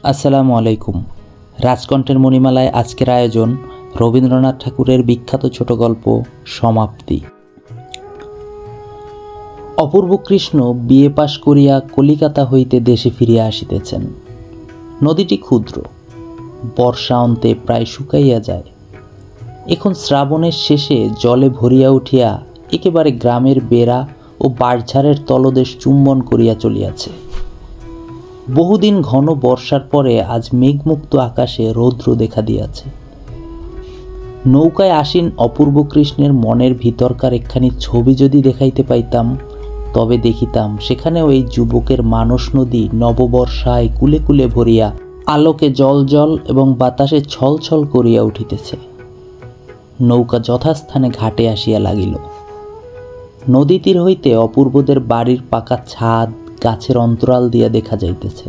আসসালামু আলাইকুম। রাজকণ্ঠের মণিমালায় আজকের আয়োজন রবীন্দ্রনাথ ঠাকুরের বিখ্যাত ছোট গল্প সমাপ্তি। অপূর্ব কৃষ্ণ বিএ পাশ করিয়া কলিকাতা হইতে দেশে ফিরিয়া আসিতেছেন। নদীটি ক্ষুদ্র, বর্ষা অন্তে প্রায় শুকাইয়া যায়। এখন শ্রাবণের শেষে জলে ভরিয়া উঠিয়া একেবারে গ্রামের বেড়া ও বাঁশঝাড়ের তলদেশ চুম্বন করিয়া চলিয়াছে। বহুদিন ঘন বর্ষার পরে আজ মেঘমুক্ত আকাশে রৌদ্র দেখা দিয়াছে। নৌকায় আসীন অপূর্ব কৃষ্ণের মনের ভিতরকার একখানি ছবি যদি দেখাইতে পাইতাম, তবে দেখিতাম সেখানেও এই যুবকের মানস নদী নববর্ষায় কুলে কুলে ভরিয়া আলোকে জল জল এবং বাতাসে ছল ছল করিয়া উঠিতেছে। নৌকা যথাস্থানে ঘাটে আসিয়া লাগিল। নদী তীর হইতে অপূর্বদের বাড়ির পাকা ছাদ গাছের অন্তরাল দিয়া দেখা যাইতেছে।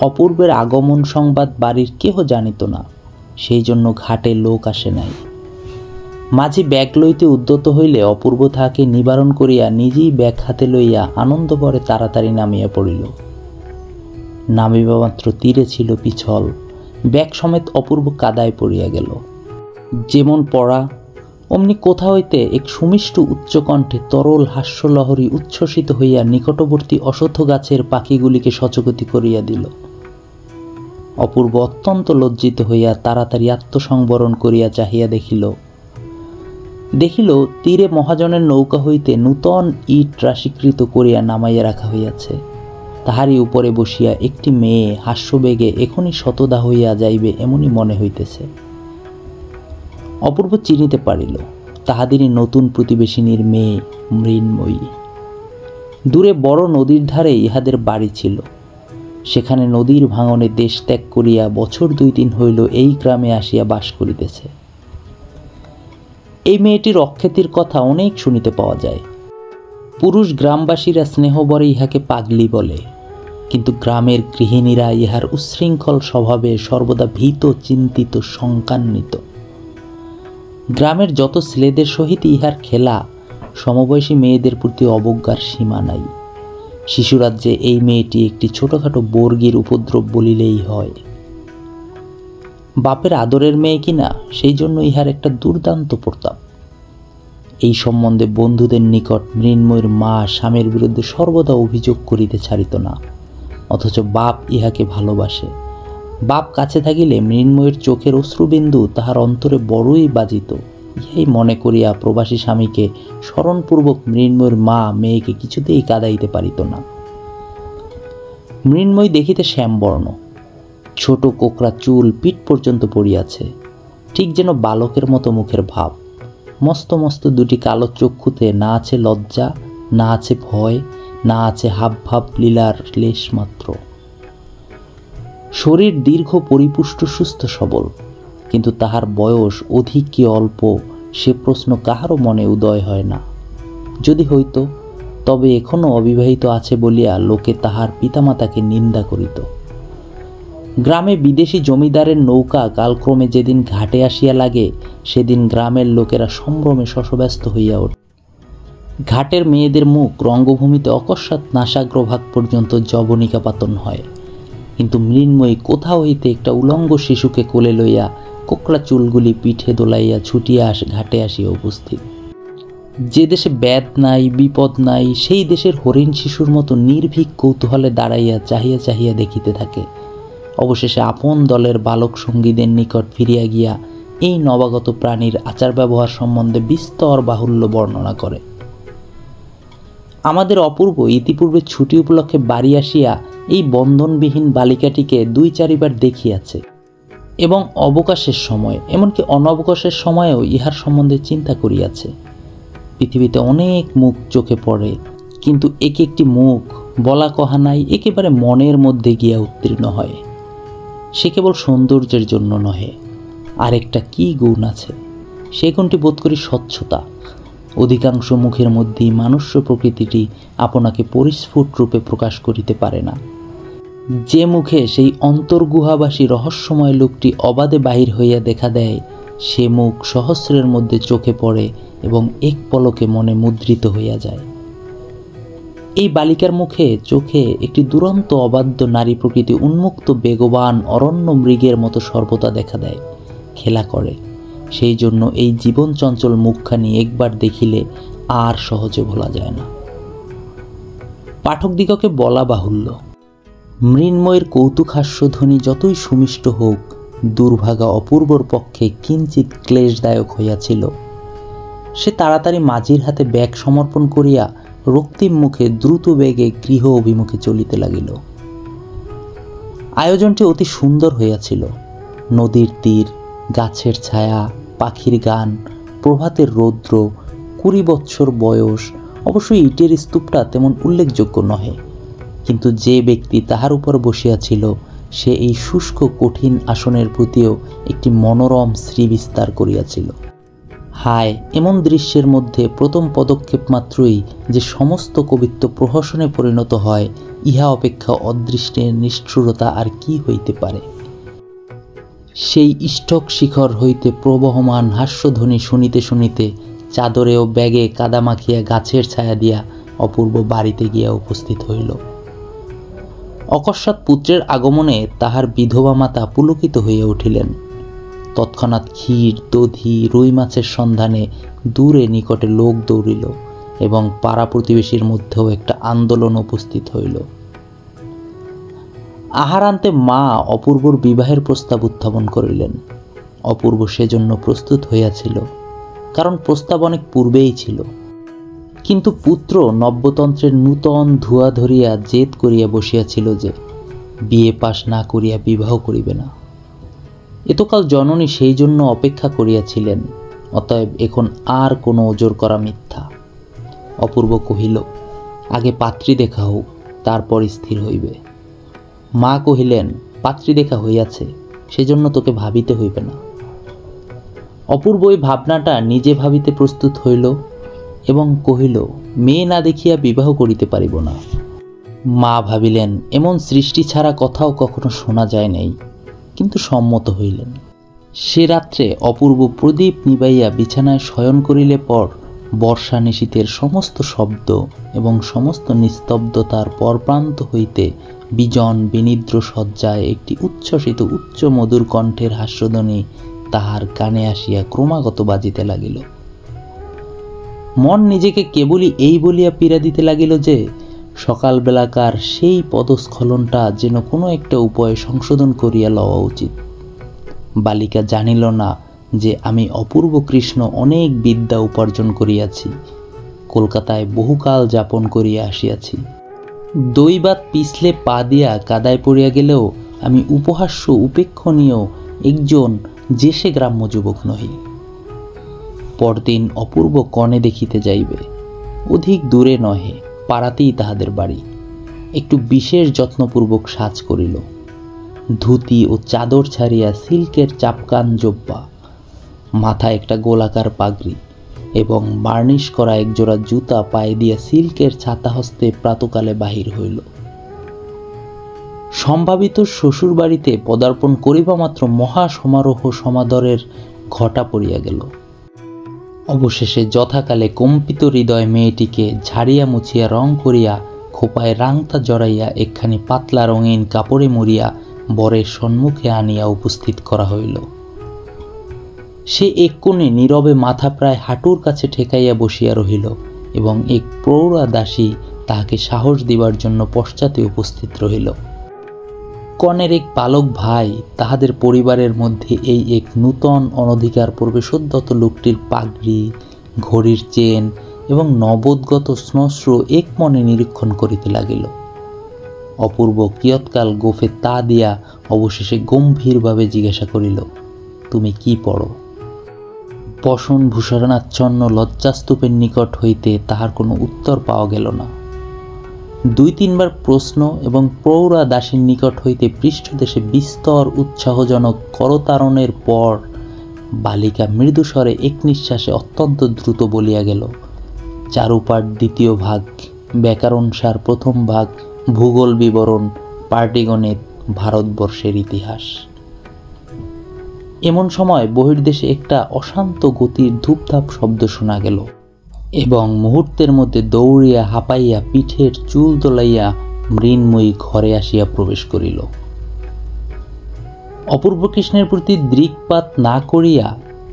অপূর্বের আগমন সংবাদ বাড়ির কেহ জানিত না, সেই জন্য ঘাটে লোক আসে নাই। মাঝি ব্যাগ লইতে উদ্যত হইলে অপূর্ব তাহাকে নিবারণ করিয়া নিজেই ব্যাগ হাতে লইয়া আনন্দভরে তাড়াতাড়ি নামিয়া পড়িল। নামিবা মাত্র তীরে ছিল পিছল, ব্যাগ সমেত অপূর্ব কাদায় পড়িয়া গেল। যেমন পড়া অমনি কোথা হইতে এক সুমিষ্ট উচ্চকণ্ঠে তরল হাস্যলহরী উচ্ছ্বসিত হইয়া নিকটবর্তী অশ্বত্থ গাছের পাখিগুলিকে সচকিত করিয়া দিল। অপূর্ব অত্যন্ত লজ্জিত হইয়া তাড়াতাড়ি আত্মসংবরণ করিয়া চাহিয়া দেখিল তীরে মহাজনের নৌকা হইতে নূতন ইট রাশিকৃত করিয়া নামাইয়া রাখা হইয়াছে। তাহারই উপরে বসিয়া একটি মেয়ে হাস্যবেগে এখনই শতদা হইয়া যাইবে এমনই মনে হইতেছে। অপূর্ব চিনিতে পারিল তাহাদেরই নতুন প্রতিবেশিনীর মেয়ে মৃন্ময়ী। দূরে বড় নদীর ধারে ইহাদের বাড়ি ছিল। সেখানে নদীর ভাঙনে দেশ ত্যাগ করিয়া বছর 2-3 হইল এই গ্রামে আসিয়া বাস করিতেছে। এই মেয়েটির অখ্যাতির কথা অনেক শুনিতে পাওয়া যায়। পুরুষ গ্রামবাসীরা স্নেহবরে ইহাকে পাগলি বলে, কিন্তু গ্রামের গৃহিণীরা ইহার উচ্ছৃঙ্খল স্বভাবে সর্বদা ভীত, চিন্তিত, শঙ্কান্বিত। গ্রামের যত ছেলেদের সহিত ইহার খেলা, সমবয়সী মেয়েদের প্রতি অবজ্ঞার সীমা নাই। শিশুরাজ্যে এই মেয়েটি একটি ছোটখাটো বর্গীর উপদ্রব বলিলেই হয়। বাপের আদরের মেয়ে কিনা, সেই জন্য ইহার একটা দুর্দান্ত প্রতাপ। এই সম্বন্ধে বন্ধুদের নিকট মৃন্ময়ীর মা স্বামীর বিরুদ্ধে সর্বদা অভিযোগ করিতে ছাড়িত না, অথচ বাপ ইহাকে ভালোবাসে। বাপ কাছে থাকিলে মৃন্ময়ীর চোখের অশ্রুবিন্দু তাহার অন্তরে বড়ই বাজিত। ইহাই মনে করিয়া প্রবাসী স্বামীকে স্মরণপূর্বক মৃন্ময়ীর মা মেয়েকে কিছুতেই কাঁদাইতে পারিত না। মৃন্ময়ী দেখিতে শ্যামবর্ণ, ছোট কোকড়া চুল পিঠ পর্যন্ত পড়িয়াছে, ঠিক যেন বালকের মতো মুখের ভাব। মস্ত মস্ত দুটি কালো চক্ষুতে না আছে লজ্জা, না আছে ভয়, না আছে হাবভাব লীলার লেশ মাত্র। শরীর দীর্ঘ, পরিপুষ্ট, সুস্থ সবল, কিন্তু তাহার বয়স অধিক কি অল্প সে প্রশ্ন কাহারও মনে উদয় হয় না। যদি হইত, তবে এখনও অবিবাহিত আছে বলিয়া লোকে তাহার পিতামাতাকে নিন্দা করিত। গ্রামে বিদেশি জমিদারের নৌকা কালক্রমে যেদিন ঘাটে আসিয়া লাগে, সেদিন গ্রামের লোকেরা সম্ভ্রমে শশব্যস্ত হইয়া ওঠে। ঘাটের মেয়েদের মুখ রঙ্গভূমিতে অকস্মাৎ নাসাগ্রভাগ পর্যন্ত যবনিকাপাতন হয়, কিন্তু মৃন্ময়ী কোথাও হইতে একটা উলঙ্গ শিশুকে কোলে লইয়া কোকড়া চুলগুলি পিঠে দোলাইয়া ছুটিয়া ঘাটে আসিয়া উপস্থিত। যে দেশে ব্যাধ নাই, বিপদ নাই, সেই দেশের হরিণ শিশুর মতো নির্ভীক কৌতূহলে দাঁড়াইয়া চাহিয়া চাহিয়া দেখিতে থাকে। অবশেষে আপন দলের বালক সঙ্গীদের নিকট ফিরিয়া গিয়া এই নবাগত প্রাণীর আচার ব্যবহার সম্বন্ধে বিস্তর বাহুল্য বর্ণনা করে। আমাদের অপূর্ব ইতিপূর্বে ছুটি উপলক্ষে বাড়ি আসিয়া এই বন্ধনবিহীন বালিকাটিকে 2-4 বার দেখিয়াছে এবং অবকাশের সময়, এমনকি অনবকাশের সময়েও ইহার সম্বন্ধে চিন্তা করিয়াছে। পৃথিবীতে অনেক মুখ চোখে পড়ে, কিন্তু এক একটি মুখ বলা কহা নাই, একেবারে মনের মধ্যে গিয়া উত্তীর্ণ হয়। সে কেবল সৌন্দর্যের জন্য নহে, আরেকটা কি গুণ আছে, সে গুণটি বোধ করি স্বচ্ছতা। অধিকাংশ মুখের মধ্যেই মানুষ্য প্রকৃতিটি আপনাকে পরিস্ফুট রূপে প্রকাশ করিতে পারে না। যে মুখে সেই অন্তর্গুহাবাসী রহস্যময় লোকটি অবাধে বাহির হইয়া দেখা দেয়, সে মুখ সহস্রের মধ্যে চোখে পড়ে এবং এক পলকে মনে মুদ্রিত হইয়া যায়। এই বালিকার মুখে চোখে একটি দুরন্ত অবাধ্য নারী প্রকৃতি উন্মুক্ত বেগবান অরণ্য মৃগের মতো সর্বদা দেখা দেয়, খেলা করে। সেই জন্য এই জীবন চঞ্চল মুখখানি একবার দেখিলে আর সহজে ভোলা যায় না। পাঠকদিগকে বলা বাহুল্য, মৃন্ময়ের কৌতুকহাস্যধ্বনি যতই সুমিষ্ট হোক, দুর্ভাগা অপূর্বর পক্ষে কিঞ্চিৎ ক্লেশদায়ক হইয়াছিল। সে তাড়াতাড়ি মাঝির হাতে ব্যাগ সমর্পণ করিয়া রক্তিম মুখে দ্রুত বেগে গৃহ অভিমুখে চলিতে লাগিল। আয়োজনটি অতি সুন্দর হইয়াছিল। নদীর তীর, গাছের ছায়া, পাখির গান, প্রভাতের রৌদ্র, 20 বৎসর বয়স। অবশ্যই ইটের স্তূপটা তেমন উল্লেখযোগ্য নহে, কিন্তু যে ব্যক্তি তাহার উপর বসিয়াছিল সে এই শুষ্ক কঠিন আসনের প্রতিও একটি মনোরম শ্রীবিস্তার করিয়াছিল। হায়, এমন দৃশ্যের মধ্যে প্রথম পদক্ষেপ মাত্রই যে সমস্ত কবিত্ব প্রহসনে পরিণত হয়, ইহা অপেক্ষা অদৃষ্টের নিষ্ঠুরতা আর কি হইতে পারে। সেই ইষ্টক শিখর হইতে প্রবহমান হাস্যধ্বনি শুনিতে শুনিতে চাদরে ও ব্যাগে কাদা মাখিয়া গাছের ছায়া দিয়া অপূর্ব বাড়িতে গিয়া উপস্থিত হইল। অকস্মাৎ পুত্রের আগমনে তাহার বিধবা মাতা পুলকিত হইয়া উঠিলেন। তৎক্ষণাৎ ক্ষীর, দধি, রুই মাছের সন্ধানে দূরে নিকটে লোক দৌড়িল এবং পাড়া প্রতিবেশীর মধ্যেও একটা আন্দোলন উপস্থিত হইল। আহারান্তে মা অপূর্বর বিবাহের প্রস্তাব উত্থাপন করিলেন। অপূর্ব সেজন্য প্রস্তুত হইয়াছিল, কারণ প্রস্তাব অনেক পূর্বেই ছিল। কিন্তু পুত্র নব্যতন্ত্রের নূতন ধোঁয়া ধরিয়া জেদ করিয়া বসিয়াছিল যে বিয়ে পাশ না করিয়া বিবাহ করিবে না। এতকাল জননী সেই জন্য অপেক্ষা করিয়াছিলেন, অতএব এখন আর কোনো ওজর করা মিথ্যা। অপূর্ব কহিল, আগে পাত্রী দেখা হোক, তারপর স্থির হইবে। মা কহিলেন, পাত্রী দেখা হইয়াছে, সেজন্য তোকে ভাবিতে হইবে না। অপূর্ব ওই ভাবনাটা নিজে ভাবিতে প্রস্তুত হইল এবং কহিল, মেয়ে না দেখিয়া বিবাহ করিতে পারিব না। মা ভাবিলেন, এমন সৃষ্টি ছাড়া কথাও কখনো শোনা যায় নাই, কিন্তু সম্মত হইলেন। সে রাত্রে অপূর্ব প্রদীপ নিবাইয়া বিছানায় শয়ন করিলে পর বর্ষা নিশীথের সমস্ত শব্দ এবং সমস্ত নিস্তব্ধতার পরপ্রান্ত হইতে বিজন বিনিদ্র শয্যায় একটি উচ্ছ্বসিত উচ্চ মধুর কণ্ঠের হাস্যধ্বনি তাহার কানে আসিয়া ক্রমাগত বাজিতে লাগিল। মন নিজেকে কেবলই এই বলিয়া পীড়া দিতে লাগিল যে সকালবেলাকার সেই পদস্খলনটা যেন কোনো একটা উপায়ে সংশোধন করিয়া লওয়া উচিত। বালিকা জানিল না যে আমি অপূর্ব কৃষ্ণ অনেক বিদ্যা উপার্জন করিয়াছি, কলকাতায় বহুকাল যাপন করিয়া আসিয়াছি। দৈবাত পিছলে পা দিয়া কাদায় পড়িয়া গেলেও আমি উপহাস্য উপেক্ষণীয় একজন যে সে গ্রাম্য যুবক নহি। পরদিন অপূর্ব কনে দেখিতে যাইবে, অধিক দূরে নহে, পাড়াতেই তাহাদের বাড়ি। একটু বিশেষ যত্নপূর্বক সাজ করিল। ধুতি ও চাদর ছাড়িয়া সিল্কের চাপকান জোব্বা, মাথায় একটা গোলাকার পাগড়ি এবং বার্নিশ করা একজোড়া জুতা পায়ে দিয়া সিল্কের ছাতা হস্তে প্রাতকালে বাহির হইল। সম্ভাবিত শ্বশুর বাড়িতে পদার্পণ করিবা মাত্র মহা সমারোহ সমাদরের ঘটা পড়িয়া গেল। অবশেষে যথাকালে কম্পিত হৃদয় মেয়েটিকে ঝাড়িয়া মুছিয়া রং করিয়া খোপায় রাংতা জড়াইয়া একখানি পাতলা রঙিন কাপড়ে মুড়িয়া বরের সম্মুখে আনিয়া উপস্থিত করা হইল। সে এক কোণে নীরবে মাথা প্রায় হাঁটুর কাছে ঠেকাইয়া বসিয়া রহিল এবং এক প্রৌঢ়া দাসী তাহাকে সাহস দিবার জন্য পশ্চাতে উপস্থিত রহিল। কনের এক বালক ভাই তাহাদের পরিবারের মধ্যে এই এক নূতন অনধিকার পূর্বে সদ্যত লোকটির পাগড়ি, ঘড়ির চেন এবং নবোদ্গত শ্মশ্র এক মনে নিরীক্ষণ করিতে লাগিল। অপূর্ব কিয়ৎকাল গোফে তা দিয়া অবশেষে গম্ভীরভাবে জিজ্ঞাসা করিল, তুমি কি পড়ো? বসন ভূষণাচ্ছন্ন লজ্জাস্তূপের নিকট হইতে তাহার কোনো উত্তর পাওয়া গেল না। 2-3 বার প্রশ্ন এবং প্রৌঢ়া দাসীর নিকট হইতে পৃষ্ঠদেশে বিস্তর উৎসাহজনক করতারণের পর বালিকা মৃদুস্বরে এক নিঃশ্বাসে অত্যন্ত দ্রুত বলিয়া গেল, চারুপাঠ 2য় ভাগ, ব্যাকরণসার 1ম ভাগ, ভূগোল বিবরণ, পাটিগণিত, ভারতবর্ষের ইতিহাস। এমন সময় বহির্দেশে একটা অশান্ত গতির ধূপধাপ শব্দ শোনা গেল। এবং মুহূর্তের মধ্যে দৌড়িয়া হাঁপাইয়া পিঠের চুল তোলাইয়া মৃন্ময়ী ঘরে আসিয়া প্রবেশ করিল। অপূর্ব কৃষ্ণের প্রতি দৃকপাত না করিয়া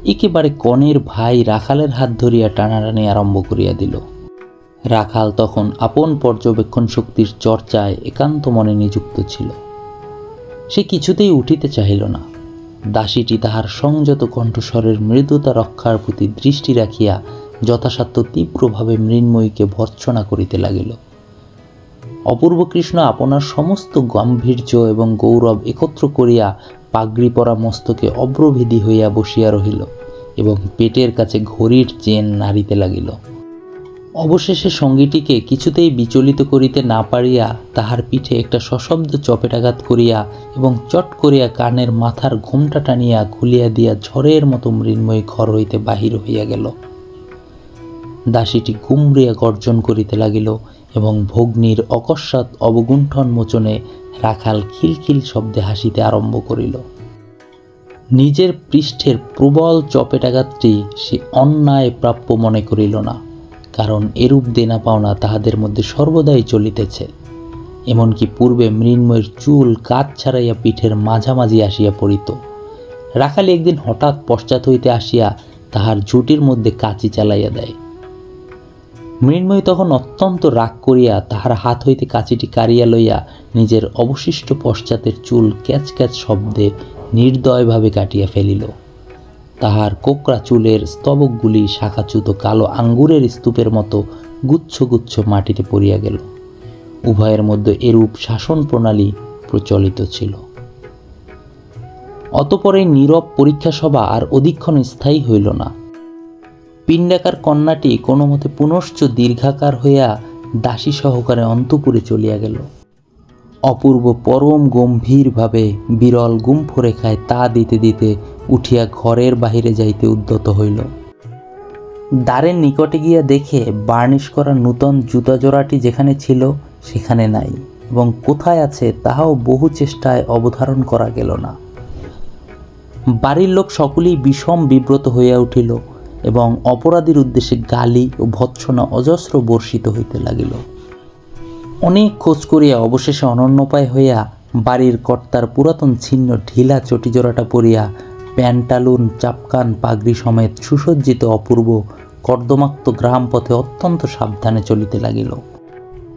একেবারে কনের ভাই রাখালের হাত ধরিয়া টানাটানি আরম্ভ করিয়া দিল। রাখাল তখন আপন পর্যবেক্ষণ শক্তির চর্চায় একান্ত মনে নিযুক্ত ছিল। সে কিছুতেই উঠিতে চাহিল না। দাসীটি তাহার সংযত কণ্ঠস্বরের মৃদুতা রক্ষার প্রতি দৃষ্টি রাখিয়া যথাসাধ্য তীব্রভাবে মৃন্ময়ীকে ভর্ৎসনা করিতে লাগিল। অপূর্ব কৃষ্ণ আপনার সমস্ত গাম্ভীর্য এবং গৌরব একত্র করিয়া পাগড়ি পরা মস্তকে অব্রভেদী হইয়া বসিয়া রহিল এবং পেটের কাছে ঘড়ির চেন নাড়িতে লাগিল। অবশেষে সঙ্গীটিকে কিছুতেই বিচলিত করিতে না পারিয়া তাহার পিঠে একটা সশব্দ চপেটাঘাত করিয়া এবং চট করিয়া কানের মাথার ঘোমটা টানিয়া খুলিয়া দিয়া ঝড়ের মতো মৃন্ময়ী ঘর হইতে বাহির হইয়া গেল। দাসীটি গুমরিয়া গর্জন করিতে লাগিল এবং ভগ্নীর অকস্মাৎ অবগুণ্ঠন মোচনে রাখাল খিলখিল শব্দে হাসিতে আরম্ভ করিল। নিজের পৃষ্ঠের প্রবল চপেটাঘাতটি সে অন্যায় প্রাপ্য মনে করিল না, কারণ এরূপ দেনা পাওনা তাহাদের মধ্যে সর্বদাই চলিতেছে। এমনকি পূর্বে মৃন্ময়ের চুল কাত ছাড়াইয়া পিঠের মাঝামাঝি আসিয়া পড়িত। রাখাল একদিন হঠাৎ পশ্চাৎ হইতে আসিয়া তাহার ঝুঁটির মধ্যে কাঁচি চালাইয়া দেয়। মৃন্ময়ী তখন অত্যন্ত রাগ করিয়া তাহার হাত হইতে কাঁচিটি কাড়িয়া লইয়া নিজের অবশিষ্ট পশ্চাতের চুল ক্যাচ ক্যাচ শব্দে নির্দয়ভাবে কাটিয়া ফেলিল। তাহার কোকড়া চুলের স্তবকগুলি শাখাচ্যুত কালো আঙ্গুরের স্তূপের মতো গুচ্ছ গুচ্ছ মাটিতে পড়িয়া গেল। উভয়ের মধ্যে এরূপ শাসন প্রণালী প্রচলিত ছিল। অতঃপরে নীরব পরীক্ষা সভা আর অধিকক্ষণ স্থায়ী হইল না। পিণ্ডাকার কন্যাটি কোনো মতে পুনশ্চ দীর্ঘাকার হইয়া দাসী সহকারে অন্তঃপুরে চলিয়া গেল। অপূর্ব পরম গম্ভীরভাবে বিরল গুম্ফরেখায় তা দিতে দিতে উঠিয়া ঘরের বাহিরে যাইতে উদ্যত হইল। দ্বারের নিকটে গিয়া দেখে বার্নিশ করা নূতন জুতা জোড়াটি যেখানে ছিল সেখানে নাই, এবং কোথায় আছে তাহাও বহু চেষ্টায় অবধারণ করা গেল না। বাড়ির লোক সকলেই বিষম বিব্রত হইয়া উঠিল এবং অপরাধীর উদ্দেশ্যে গালি ও ভৎসনা অজস্র বর্ষিত হইতে লাগিল। অনেক খোঁজ করিয়া অবশেষে অনন্যোপায় হইয়া বাড়ির কর্তার পুরাতন ছিন্ন ঢিলা চটিজোড়াটা পরিয়া প্যান্টালুন চাপকান পাগড়ি সমেত সুসজ্জিত অপূর্ব কর্দমাক্ত গ্রাম পথে অত্যন্ত সাবধানে চলিতে লাগিল।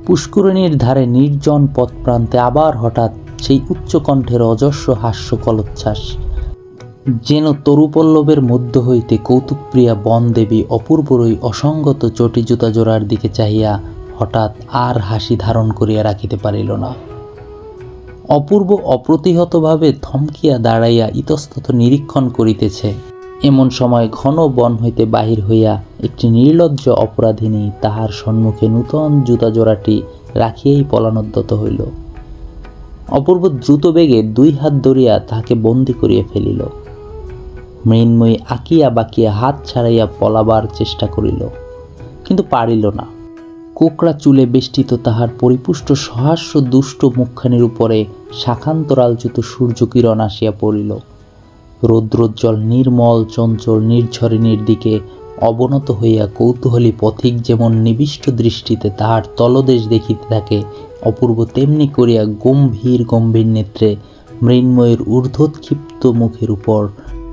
পুষ্করিণীর ধারে নির্জন পথ প্রান্তে আবার হঠাৎ সেই উচ্চকণ্ঠের অজস্র হাস্য কলোচ্ছ্বাস, যেন তরুপল্লবের মধ্য হইতে কৌতুকপ্রিয়া বনদেবী অপূর্বরই অসঙ্গত চটি জুতা জোড়ার দিকে চাহিয়া হঠাৎ আর হাসি ধারণ করিয়া রাখিতে পারিল না। অপূর্ব অপ্রতিহতভাবে থমকিয়া দাঁড়াইয়া ইতস্তত নিরীক্ষণ করিতেছে। এমন সময় ঘন বন হইতে বাহির হইয়া একটি নির্লজ্জ অপরাধিনী তাহার সম্মুখে নূতন জুতা জোড়াটি রাখিয়াই পলানোদ্যত হইল। অপূর্ব দ্রুত বেগে দুই হাত ধরিয়া তাহাকে বন্দী করিয়া ফেলিল। মৃন্ময়ী আঁকিয়া বাঁকিয়া হাত ছাড়াইয়া পলাবার চেষ্টা করিল, কিন্তু পারিল না। কোকড়া চুলে বেষ্টিত তাহার পরিপুষ্ট সহাস্য দুষ্ট মুখখানির উপরে শাখান্তরালচ্যুত সূর্যকিরণ আসিয়া পড়িল। রৌদ্রোজ্জ্বল নির্মল চঞ্চল নির্ঝরিণীর দিকে অবনত হইয়া কৌতূহলী পথিক যেমন নিবিষ্ট দৃষ্টিতে তাহার তলদেশ দেখিতে থাকে, অপূর্ব তেমনি করিয়া গম্ভীর গম্ভীর নেত্রে মৃন্ময়ের ঊর্ধ্বোৎক্ষিপ্ত মুখের উপর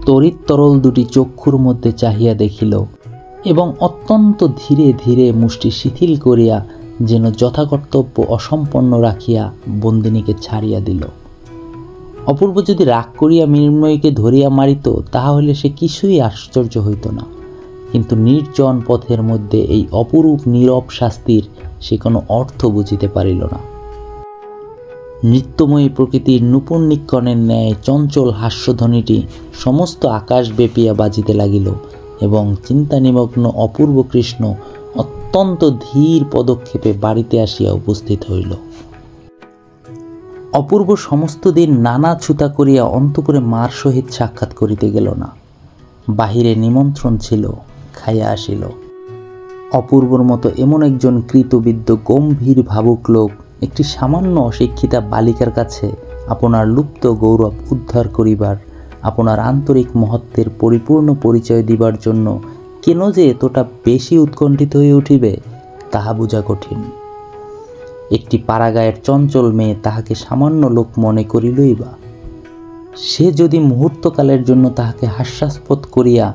তড়িৎ তরল দুটি চক্ষুর মধ্যে চাহিয়া দেখিল এবং অত্যন্ত ধীরে ধীরে মুষ্টি শিথিল করিয়া যেন যথাকর্তব্য অসম্পন্ন রাখিয়া বন্দিনীকে ছাড়িয়া দিল। অপূর্ব যদি রাগ করিয়া মৃন্ময়ীকে ধরিয়া মারিত তাহা হইলে সে কিছুই আশ্চর্য হইত না, কিন্তু নির্জন পথের মধ্যে এই অপরূপ নীরব শাস্তির সে কোনো অর্থ বুঝিতে পারিল না। নৃত্যময়ী প্রকৃতির নূপুরনিক্ষণের ন্যায় চঞ্চল হাস্যধ্বনিটি সমস্ত আকাশ ব্যাপিয়া বাজিতে লাগিল এবং চিন্তানিমগ্ন অপূর্ব কৃষ্ণ অত্যন্ত ধীর পদক্ষেপে বাড়িতে আসিয়া উপস্থিত হইল। অপূর্ব সমস্ত দিন নানা ছুতা করিয়া অন্তঃপুরে মার সহিত সাক্ষাৎ করিতে গেল না। বাহিরে নিমন্ত্রণ ছিল, খাইয়া আসিল। অপূর্বর মতো এমন একজন কৃতবিদ্য গম্ভীর ভাবুক লোক একটি সামান্য অশিক্ষিতা বালিকার কাছে আপনার লুপ্ত গৌরব উদ্ধার করিবার, আপনার আন্তরিক মহত্বের পরিপূর্ণ পরিচয় দিবার জন্য কেন যে এতটা বেশি উৎকণ্ঠিত হয়ে উঠিবে তাহা বোঝা কঠিন। একটি পাড়াগাঁয়ের চঞ্চল মেয়ে তাহাকে সামান্য লোক মনে করিলই বা, সে যদি মুহূর্তকালের জন্য তাহাকে হাস্যাস্পদ করিয়া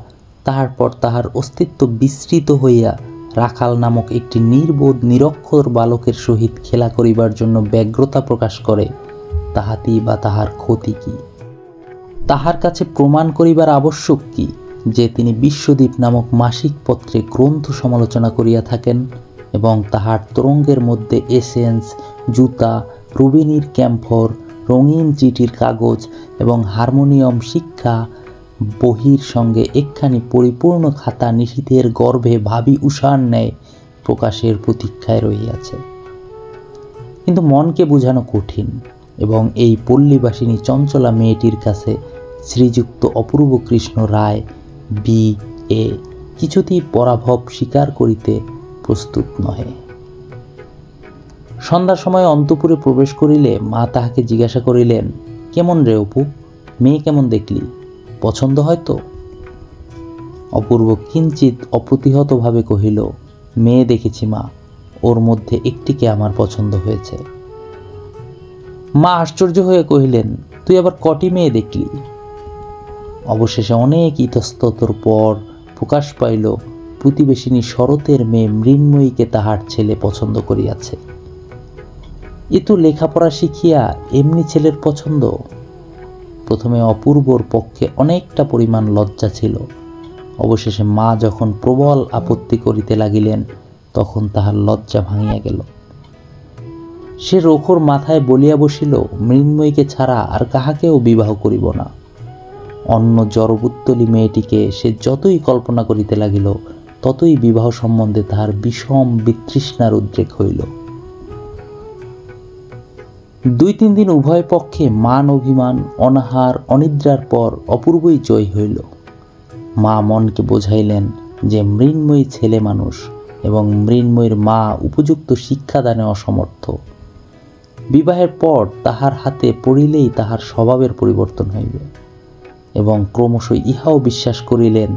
তাহার তাহার অস্তিত্ব বিস্মৃত হইয়া রাখাল নামক একটি নির্বোধ নিরক্ষর বালকের সহিত খেলা করিবার জন্য ব্যগ্রতা প্রকাশ করে, তাহাতেই বা তাহার ক্ষতি কি? তাহার কাছে প্রমাণ করিবার আবশ্যক কি যে তিনি বিশ্বদীপ নামক মাসিক পত্রে গ্রন্থ সমালোচনা করিয়া থাকেন এবং তাহার তরঙ্গের মধ্যে এসেন্স, জুতা, রুবিনির ক্যাম্ফর, রঙিন চিঠির কাগজ এবং হারমোনিয়াম শিক্ষা বহির সঙ্গে একখানি পরিপূর্ণ খাতা নিশীথের গর্ভে ভাবি উষার ন্যায় প্রকাশের প্রতীক্ষায় রহিয়াছে। কিন্তু মনকে বোঝানো কঠিন এবং এই পল্লীবাসিনী চঞ্চলা মেয়েটির কাছে শ্রীযুক্ত অপূর্ব কৃষ্ণ রায় B.A. কিছুতেই পরাভব স্বীকার করিতে প্রস্তুত নহে। সন্ধ্যার সময় অন্তঃপুরে প্রবেশ করিলে মা তাহাকে জিজ্ঞাসা করিলেন, কেমন রে অপু, মেয়ে কেমন দেখলি, পছন্দ হয়তো? অপূর্ব কিঞ্চিত অপ্রতিহতভাবে কহিল, মেয়ে দেখেছি মা, ওর মধ্যে একটিকে আমার পছন্দ হয়েছে। মা আশ্চর্য হয়ে কহিলেন, তুই আবার কটি মেয়ে দেখলি? অবশেষে অনেক ইতস্ততর পর প্রকাশ পাইল প্রতিবেশিনী শরতের মেয়ে মৃন্ময়ীকে তাহার ছেলে পছন্দ করিয়াছে। এ তো লেখাপড়া শিখিয়া এমনি ছেলের পছন্দ। প্রথমে অপূর্বর পক্ষে অনেকটা পরিমাণ লজ্জা ছিল, অবশেষে মা যখন প্রবল আপত্তি করিতে লাগিলেন তখন তাহার লজ্জা ভাঙিয়া গেল। সে রোখর মাথায় বলিয়া বসিল, মৃন্ময়ীকে ছাড়া আর কাহাকেও বিবাহ করিব না। অন্য জড়বুত্তলী মেয়েটিকে সে যতই কল্পনা করিতে লাগিল ততই বিবাহ সম্বন্ধে তাহার বিষম বিতৃষ্ণার উদ্রেক হইল। 2-3 দিন উভয় পক্ষে মান অভিমান, অনাহার, অনিদ্রার পর অপূর্বই জয় হইল। মা মনকে বোঝাইলেন যে মৃন্ময়ী ছেলে মানুষ এবং মৃন্ময়ীর মা উপযুক্ত শিক্ষাদানে অসমর্থ। বিবাহের পর তাহার হাতে পড়িলেই তাহার স্বভাবের পরিবর্তন হইবে এবং ক্রমশ ইহাও বিশ্বাস করিলেন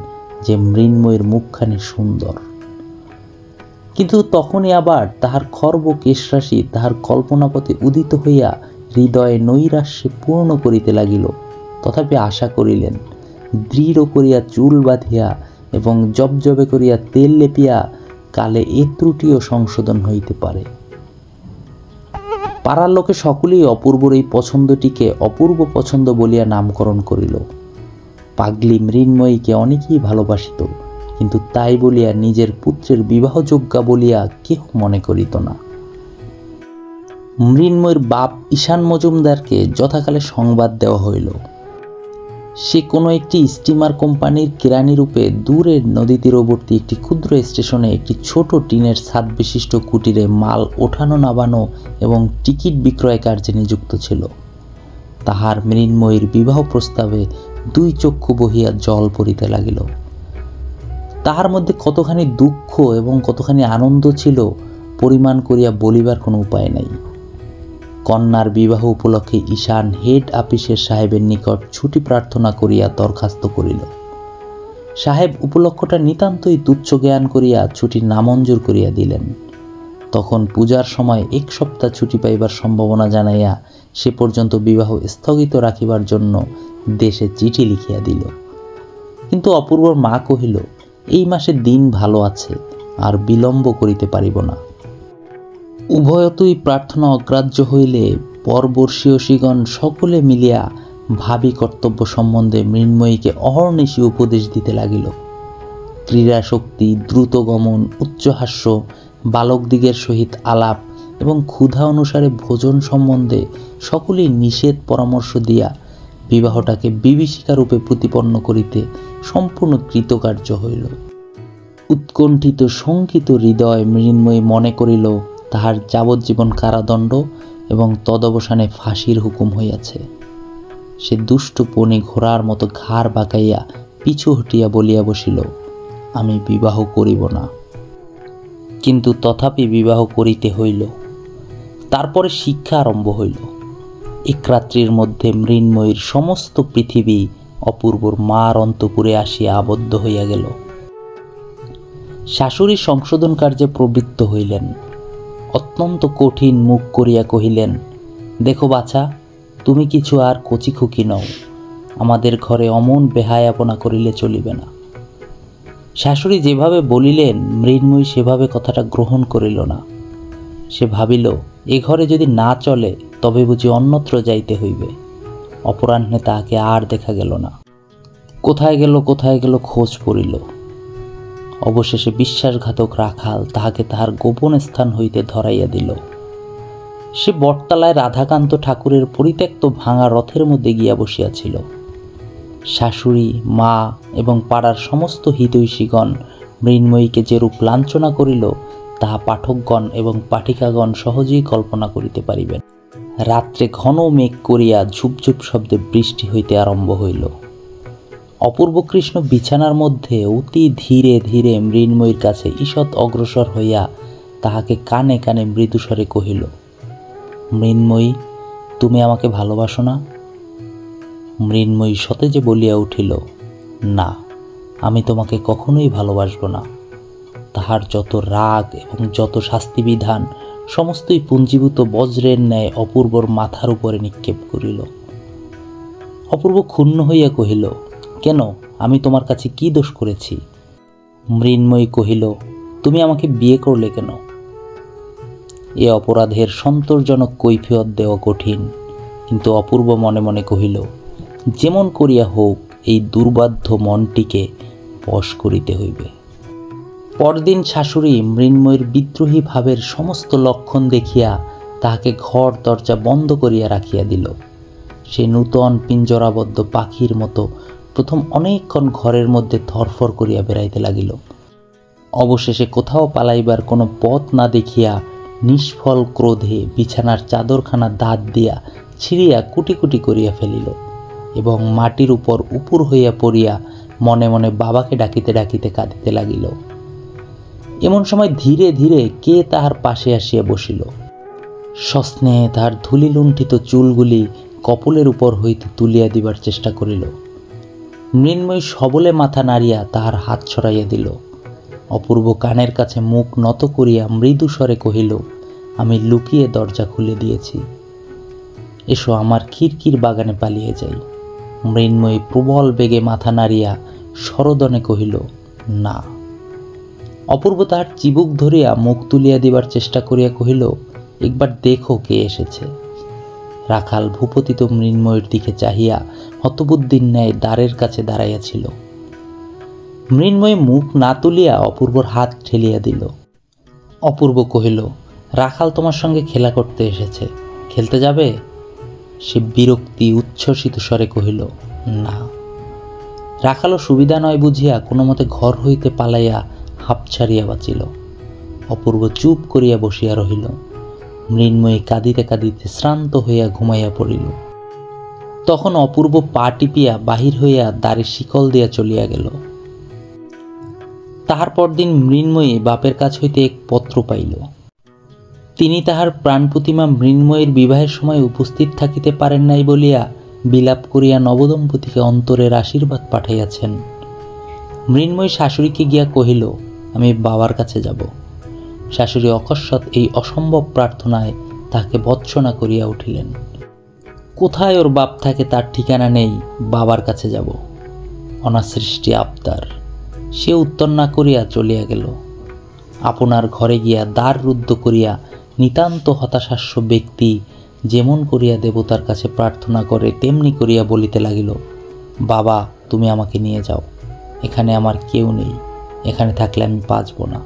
যে মৃন্ময়ীর মুখখানি সুন্দর। কিন্তু তখনই আবার তাহার খর্ব কেশরাশি তাহার কল্পনাপথে উদিত হইয়া হৃদয়ে নৈরাশ্যে পূর্ণ করিতে লাগিল। তথাপি আশা করিলেন, দৃঢ় করিয়া চুল বাঁধিয়া এবং জবজবে করিয়া তেল লেপিয়া কালে এ ত্রুটিও সংশোধন হইতে পারে। পাড়ার লোকে সকলেই অপূর্বর এই পছন্দটিকে অপূর্ব পছন্দ বলিয়া নামকরণ করিল। পাগলি মৃন্ময়ীকে অনেকেই ভালোবাসিত, কিন্তু তাই বলিয়া নিজের পুত্রের বিবাহযোগ্যা বলিয়া কেহ মনে করিত না। মৃন্ময়ীর বাপ ঈশান মজুমদারকে যথাকালে সংবাদ দেওয়া হইল। সে কোনো একটি স্টিমার কোম্পানির কেরানি রূপে দূরের নদী তীরবর্তী একটি ক্ষুদ্র স্টেশনে একটি ছোট টিনের ছাদ বিশিষ্ট কুটিরে মাল ওঠানো নামানো এবং টিকিট বিক্রয় কার্যে নিযুক্ত ছিল। তাহার মৃন্ময়ীর বিবাহ প্রস্তাবে 2 চক্ষু বহিয়া জল পড়িতে লাগিল। তাহার মধ্যে কতখানি দুঃখ এবং কতখানি আনন্দ ছিল পরিমাণ করিয়া বলিবার কোনো উপায় নাই। কন্যার বিবাহ উপলক্ষে ঈশান হেড আপিসের সাহেবের নিকট ছুটি প্রার্থনা করিয়া দরখাস্ত করিল। সাহেব উপলক্ষটা নিতান্তই তুচ্ছ জ্ঞান করিয়া ছুটি নামঞ্জুর করিয়া দিলেন। তখন পূজার সময় 1 সপ্তাহ ছুটি পাইবার সম্ভাবনা জানাইয়া সে পর্যন্ত বিবাহ স্থগিত রাখিবার জন্য দেশে চিঠি লিখিয়া দিল। কিন্তু অপূর্বর মা কহিল, এই মাসে দিন ভালো আছে, আর বিলম্ব করিতে পারিব না। উভয়তই প্রার্থনা অগ্রাহ্য হইলে পরবর্ষীয়সীগণ সকলে মিলিয়া ভাবী কর্তব্য সম্বন্ধে মৃন্ময়ীকে অহর্নিশি উপদেশ দিতে লাগিল। ক্রীড়াশক্তি, দ্রুতগমন, উচ্চহাস্য, বালকদিগের সহিত আলাপ এবং ক্ষুধা অনুসারে ভোজন সম্বন্ধে সকলেই নিষেধ পরামর্শ দিয়া বিবাহটাকে বিভীষিকারূপে প্রতিপন্ন করিতে সম্পূর্ণ কৃতকার্য হইল। উৎকণ্ঠিত শঙ্কিত হৃদয় মৃন্ময়ী মনে করিল তাহার যাবজ্জীবন কারাদণ্ড এবং তদবসানে ফাঁসির হুকুম হইয়াছে। সে দুষ্ট পণি ঘোড়ার মতো ঘাড় বাঁকাইয়া পিছু হটিয়া বলিয়া বসিল, আমি বিবাহ করিব না। কিন্তু তথাপি বিবাহ করিতে হইল। তারপরে শিক্ষা আরম্ভ হইল। এক রাত্রির মধ্যে মৃন্ময়ীর সমস্ত পৃথিবী অপূর্বর মার অন্তঃপুরে আসিয়া আবদ্ধ হইয়া গেল। শাশুড়ি সংশোধন কার্যে প্রবৃত্ত হইলেন। অত্যন্ত কঠিন মুখ করিয়া কহিলেন, দেখো বাছা, তুমি কিছু আর কচিখুকি নও, আমাদের ঘরে অমন বেহায়াপনা করিলে চলিবে না। শাশুড়ি যেভাবে বলিলেন মৃন্ময়ী সেভাবে কথাটা গ্রহণ করিল না। সে ভাবিল, এ ঘরে যদি না চলে তবে বুঝি অন্যত্র যাইতে হইবে। অপরাহ্নে তাহাকে আর দেখা গেল না। কোথায় গেল খোঁজ পড়িল। অবশেষে বিশ্বাসঘাতক রাখাল তাহাকে তাহার গোপন স্থান হইতে ধরাইয়া দিল। সে বটতলায় রাধাকান্ত ঠাকুরের পরিত্যক্ত ভাঙা রথের মধ্যে গিয়া বসিয়াছিল। শাশুড়ি, মা এবং পাড়ার সমস্ত হিতৈষীগণ মৃন্ময়ীকে যেরূপ লাঞ্ছনা করিল তাহা পাঠকগণ এবং পাঠিকাগণ সহজেই কল্পনা করিতে পারিবেন। রাত্রে ঘন মেঘ করিয়া ঝুপঝুপ শব্দে বৃষ্টি হইতে আরম্ভ হইল। অপূর্ব কৃষ্ণ বিছানার মধ্যে অতি ধীরে ধীরে মৃন্ময়ীর কাছে ঈষৎ অগ্রসর হইয়া তাহাকে কানে কানে মৃদুস্বরে কহিল, মৃন্ময়ী, তুমি আমাকে ভালোবাসো না? মৃন্ময়ী সতেজে বলিয়া উঠিল, না, আমি তোমাকে কখনোই ভালোবাসব না। তাহার যত রাগ এবং যত শাস্তিবিধান সমস্তই পুঞ্জীভূত বজ্রের ন্যায় অপূর্বর মাথার উপরে নিক্ষেপ করিল। অপূর্ব ক্ষুণ্ণ হইয়া কহিল, কেন, আমি তোমার কাছে কি দোষ করেছি? মৃন্ময়ী কহিল, তুমি আমাকে বিয়ে করলে কেন? এ অপরাধের সন্তোষজনক কৈফিয়ত দেওয়া কঠিন, কিন্তু অপূর্ব মনে মনে কহিল, যেমন করিয়া হোক এই দুর্বাধ্য মনটিকে বশ করিতে হইবে। পরদিন শাশুড়ি মৃন্ময়ীর বিদ্রোহী ভাবের সমস্ত লক্ষণ দেখিয়া তাহাকে ঘর দরজা বন্ধ করিয়া রাখিয়া দিল। সে নূতন পিঞ্জরাবদ্ধ পাখির মতো প্রথম অনেকক্ষণ ঘরের মধ্যে ধরফর করিয়া বেড়াইতে লাগিল। অবশেষে কোথাও পালাইবার কোনো পথ না দেখিয়া নিষ্ফল ক্রোধে বিছানার চাদরখানা দাঁত দিয়া ছিঁড়িয়া কুটি কুটি করিয়া ফেলিল এবং মাটির উপর উপুর হইয়া পড়িয়া মনে মনে বাবাকে ডাকিতে ডাকিতে কাঁদিতে লাগিল। এমন সময় ধীরে ধীরে কে তাহার পাশে আসিয়া বসিল। সস্নেহে তাহার ধূলিলুণ্ঠিত চুলগুলি কপলের উপর হইতে তুলিয়া দিবার চেষ্টা করিল। মৃন্ময়ী সবলে মাথা নাড়িয়া তাহার হাত ছড়াইয়া দিল। অপূর্ব কানের কাছে মুখ নত করিয়া মৃদু স্বরে কহিল, আমি লুকিয়ে দরজা খুলে দিয়েছি, এসো আমার খিড়কির বাগানে পালিয়ে যাই। মৃন্ময়ী প্রবল বেগে মাথা নাড়িয়া সরদনে কহিল, না। অপূর্ব তাহার চিবুক ধরিয়া মুখ তুলিয়া দিবার চেষ্টা করিয়া কহিল, একবার দেখো কে এসেছে। রাখাল ভূপতিত মৃন্ময়ীর দিকে চাহিয়া হতবুদ্ধির ন্যায় দ্বারের কাছে দাঁড়াইয়াছিল। মৃন্ময়ী মুখ না তুলিয়া অপূর্বর হাত ঠেলিয়া দিল। অপূর্ব কহিল, রাখাল তোমার সঙ্গে খেলা করতে এসেছে, খেলতে যাবে? সে বিরক্তি উচ্ছ্বসিত স্বরে কহিল, না। রাখালও সুবিধা নয় বুঝিয়া কোনো মতে ঘর হইতে পালাইয়া হাঁপ ছাড়িয়া বাঁচিল। অপূর্ব চুপ করিয়া বসিয়া রহিল। মৃন্ময়ী কাঁদিতে কাঁদিতে শ্রান্ত হইয়া ঘুমাইয়া পড়িল। তখন অপূর্ব পা টিপিয়া বাহির হইয়া দ্বারে শিকল দিয়া চলিয়া গেল। তাহার পরদিন মৃন্ময়ী বাপের কাছ হইতে এক পত্র পাইল। তিনি তাহার প্রাণপ্রতিমা মৃন্ময়ীর বিবাহের সময় উপস্থিত থাকিতে পারেন নাই বলিয়া বিলাপ করিয়া নবদম্পতিকে অন্তরের আশীর্বাদ পাঠাইয়াছেন। মৃন্ময়ী শাশুড়িকে গিয়া কহিল, আমি বাবার কাছে যাব। শাশুড়ি অকস্মাৎ এই অসম্ভব প্রার্থনায় তাহাকে ভৎসনা করিয়া উঠিলেন। কোথায় ওর বাপ থাকে তার ঠিকানা নেই, বাবার কাছে যাব, অনাসৃষ্টি আবদার। সে উত্তর না করিয়া চলিয়া গেল। আপনার ঘরে গিয়া দ্বার রুদ্ধ করিয়া নিতান্ত হতাশাস্য ব্যক্তি যেমন করিয়া দেবতার কাছে প্রার্থনা করে তেমনি করিয়া বলিতে লাগিল, বাবা, তুমি আমাকে নিয়ে যাও, এখানে আমার কেউ নেই, এখানে থাকলে আমি বাঁচব না।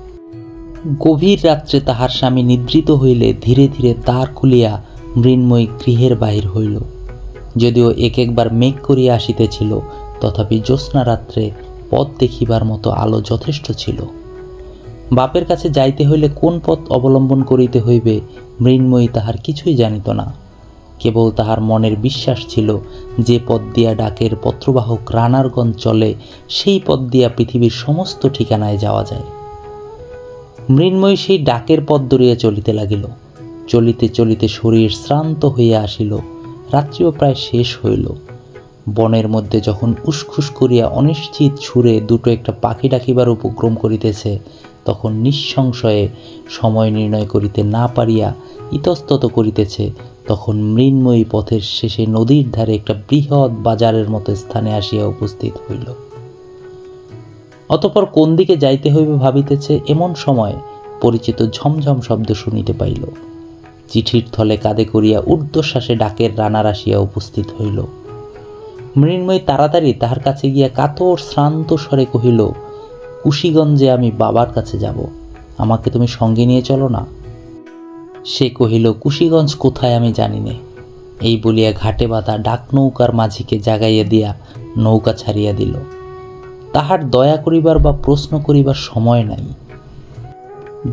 গভীর রাত্রে তাহার স্বামী নিদ্রিত হইলে ধীরে ধীরে দ্বার খুলিয়া মৃন্ময়ী গৃহের বাহির হইল। যদিও এক একবার মেঘ করিয়া আসিতেছিল, তথাপি জ্যোৎস্না রাত্রে পথ দেখিবার মতো আলো যথেষ্ট ছিল। বাপের কাছে যাইতে হইলে কোন পথ অবলম্বন করিতে হইবে মৃন্ময়ী তাহার কিছুই জানিত না। কেবল তাহার মনের বিশ্বাস ছিল, যে পথ দিয়া ডাকের পত্রবাহক রানারগঞ্জ চলে সেই পথ দিয়া পৃথিবীর সমস্ত ঠিকানায় যাওয়া যায়। মৃন্ময়ী সেই ডাকের পথ ধরিয়া চলিতে লাগিল। চলিতে চলিতে শরীর শ্রান্ত হইয়া আসিল। রাত্রিও প্রায় শেষ হইল। বনের মধ্যে যখন উসখুস করিয়া অনিশ্চিত সুরে দুটো একটা পাখি ডাকিবার উপক্রম করিতেছে, তখন নিঃসংশয়ে সময় নির্ণয় করিতে না পারিয়া ইতস্তত করিতেছে, তখন মৃন্ময়ী পথের শেষে নদীর ধারে একটা বৃহৎ বাজারের মতো স্থানে আসিয়া উপস্থিত হইল। অতঃপর কোন দিকে যাইতে হইবে ভাবিতেছে, এমন সময় পরিচিত ঝমঝম শব্দ শুনিতে পাইল। চিঠির থলে কাঁধে করিয়া ঊর্ধ্বশ্বাসে ডাকের রানার আসিয়া উপস্থিত হইল। মৃন্ময়ী তাড়াতাড়ি তাহার কাছে গিয়া কাতর শ্রান্ত স্বরে কহিল, কুশীগঞ্জে আমি বাবার কাছে যাব, আমাকে তুমি সঙ্গে নিয়ে চলো না। সে কহিল, কুশীগঞ্জ কোথায় আমি জানি নে। এই বলিয়া ঘাটে বাঁধা ডাক নৌকার মাঝিকে জাগাইয়া দিয়া নৌকা ছাড়িয়া দিল। তাহার দয়া করিবার বা প্রশ্ন করিবার সময় নাই।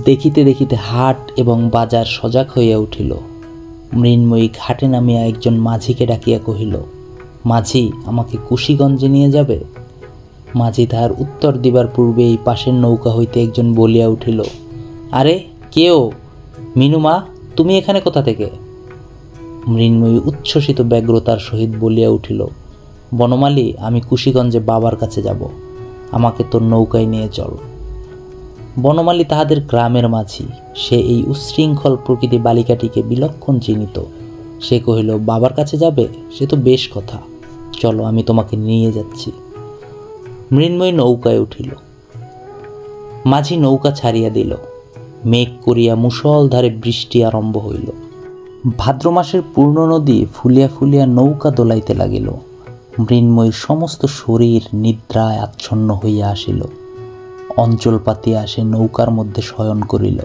দেখিতে দেখিতে হাট এবং বাজার সজাগ হইয়া উঠিল। মৃন্ময়ী ঘাটে নামিয়া একজন মাঝিকে ডাকিয়া কহিল, মাঝি, আমাকে কুশীগঞ্জে নিয়ে যাবে? মাঝি তাহার উত্তর দিবার পূর্বেই পাশের নৌকা হইতে একজন বলিয়া উঠিল, আরে কেও, মিনুমা, তুমি এখানে কোথা থেকে? মৃন্ময়ী উচ্ছ্বসিত ব্যগ্রতার সহিত বলিয়া উঠিল, বনমালী, আমি কুশীগঞ্জে বাবার কাছে যাব, আমাকে তোর নৌকায় নিয়ে চল। বনমালী তাহাদের গ্রামের মাঝি, সে এই উচ্ছৃঙ্খল প্রকৃতি বালিকাটিকে বিলক্ষণ চিনিত। সে কহিল, বাবার কাছে যাবে? সে তো বেশ কথা, চলো, আমি তোমাকে নিয়ে যাচ্ছি। মৃন্ময়ী নৌকায় উঠিল। মাঝি নৌকা ছাড়িয়া দিল। মেঘ করিয়া মুষলধারে বৃষ্টি আরম্ভ হইল। ভাদ্র মাসের পূর্ণ নদী ফুলিয়া ফুলিয়া নৌকা দোলাইতে লাগিল। মৃন্ময়ীর সমস্ত শরীর নিদ্রায় আচ্ছন্ন হইয়া আসিল। অঞ্চল পাতিয়া সে নৌকার মধ্যে শয়ন করিল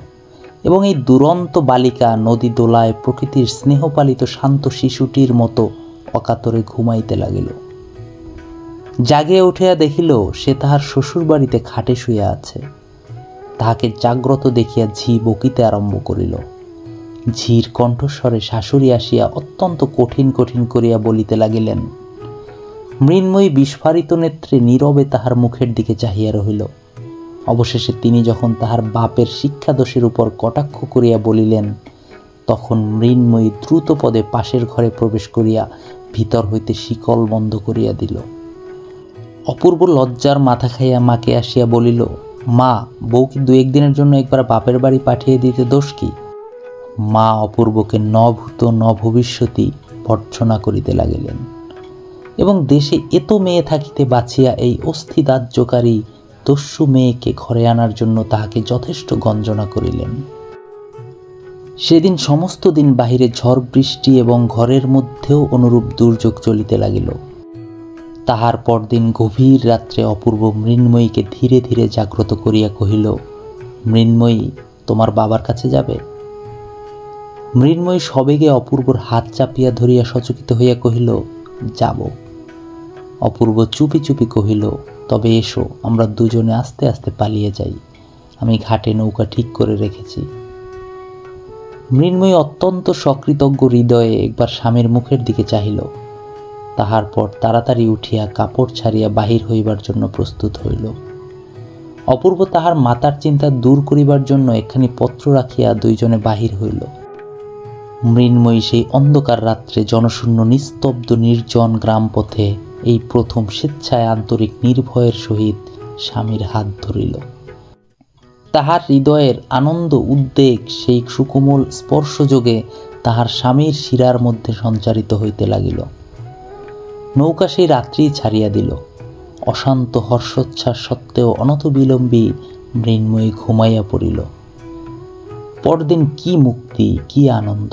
এবং এই দুরন্ত বালিকা নদী দোলায় প্রকৃতির স্নেহপালিত শান্ত শিশুটির মতো অকাতরে ঘুমাইতে লাগিল। জাগিয়া উঠিয়া দেখিল সে তাহার শ্বশুর বাড়িতে খাটে শুইয়া আছে। তাহাকে জাগ্রত দেখিয়া ঝি বকিতে আরম্ভ করিল। ঝির কণ্ঠস্বরে শাশুড়ি আসিয়া অত্যন্ত কঠিন কঠিন করিয়া বলিতে লাগিলেন। মৃন্ময়ী বিস্ফারিত নেত্রে নীরবে তাহার মুখের দিকে চাহিয়া রহিল। অবশেষে তিনি যখন তাহার বাপের শিক্ষাদোষের উপর কটাক্ষ করিয়া বলিলেন, তখন মৃন্ময়ী দ্রুত পদে পাশের ঘরে প্রবেশ করিয়া ভিতর হইতে শিকল বন্ধ করিয়া দিল। অপূর্ব লজ্জার মাথা খাইয়া মাকে আসিয়া বলিল, মা, বউকে 2-1 দিনের জন্য একবার বাপের বাড়ি পাঠিয়ে দিতে দোষ কি? মা অপূর্বকে ন ভূত ন ভবিষ্যতি ভর্ৎসনা করিতে লাগিলেন এবং দেশে এত মেয়ে থাকিতে বাঁচিয়া এই অস্থিদাহ্যকারী দস্যু মেয়েকে ঘরে আনার জন্য তাহাকে যথেষ্ট গঞ্জনা করিলেন। সেদিন সমস্ত দিন বাহিরে ঝড় বৃষ্টি এবং ঘরের মধ্যেও অনুরূপ দুর্যোগ চলিতে লাগিল। তাহার পরদিন গভীর রাত্রে অপূর্ব মৃন্ময়ীকে ধীরে ধীরে জাগ্রত করিয়া কহিল, মৃন্ময়ী, তোমার বাবার কাছে যাবে? মৃন্ময়ী সবেগে অপূর্বর হাত চাপিয়া ধরিয়া সচকিত হইয়া কহিল, যাব। অপূর্ব চুপি চুপি কহিল, তবে এসো, আমরা দুজনে আস্তে আস্তে পালিয়ে যাই, আমি ঘাটে নৌকা ঠিক করে রেখেছি। মৃন্ময়ী অত্যন্ত সকৃতজ্ঞ হৃদয়ে একবার স্বামীর মুখের দিকে চাহিল। তাহার পর তাড়াতাড়ি উঠিয়া কাপড় ছাড়িয়া বাহির হইবার জন্য প্রস্তুত হইল। অপূর্ব তাহার মাতার চিন্তা দূর করিবার জন্য একখানি পত্র রাখিয়া দুইজনে বাহির হইল। মৃন্ময়ী সেই অন্ধকার রাত্রে জনশূন্য নিস্তব্ধ নির্জন গ্রাম পথে এই প্রথম স্বেচ্ছায় আন্তরিক নির্ভয়ের সহিত স্বামীর হাত ধরিল। তাহার হৃদয়ের আনন্দ উদ্বেগ সেই সুকোমল স্পর্শযোগে তাহার স্বামীর শিরার মধ্যে সঞ্চারিত হইতে লাগিল। নৌকা সেই রাত্রি ছাড়িয়া দিল। অশান্ত হর্ষোচ্ছ্বাস সত্ত্বেও অনতবিলম্বী মৃন্ময়ী ঘুমাইয়া পড়িল। পরদিন কি মুক্তি, কি আনন্দ!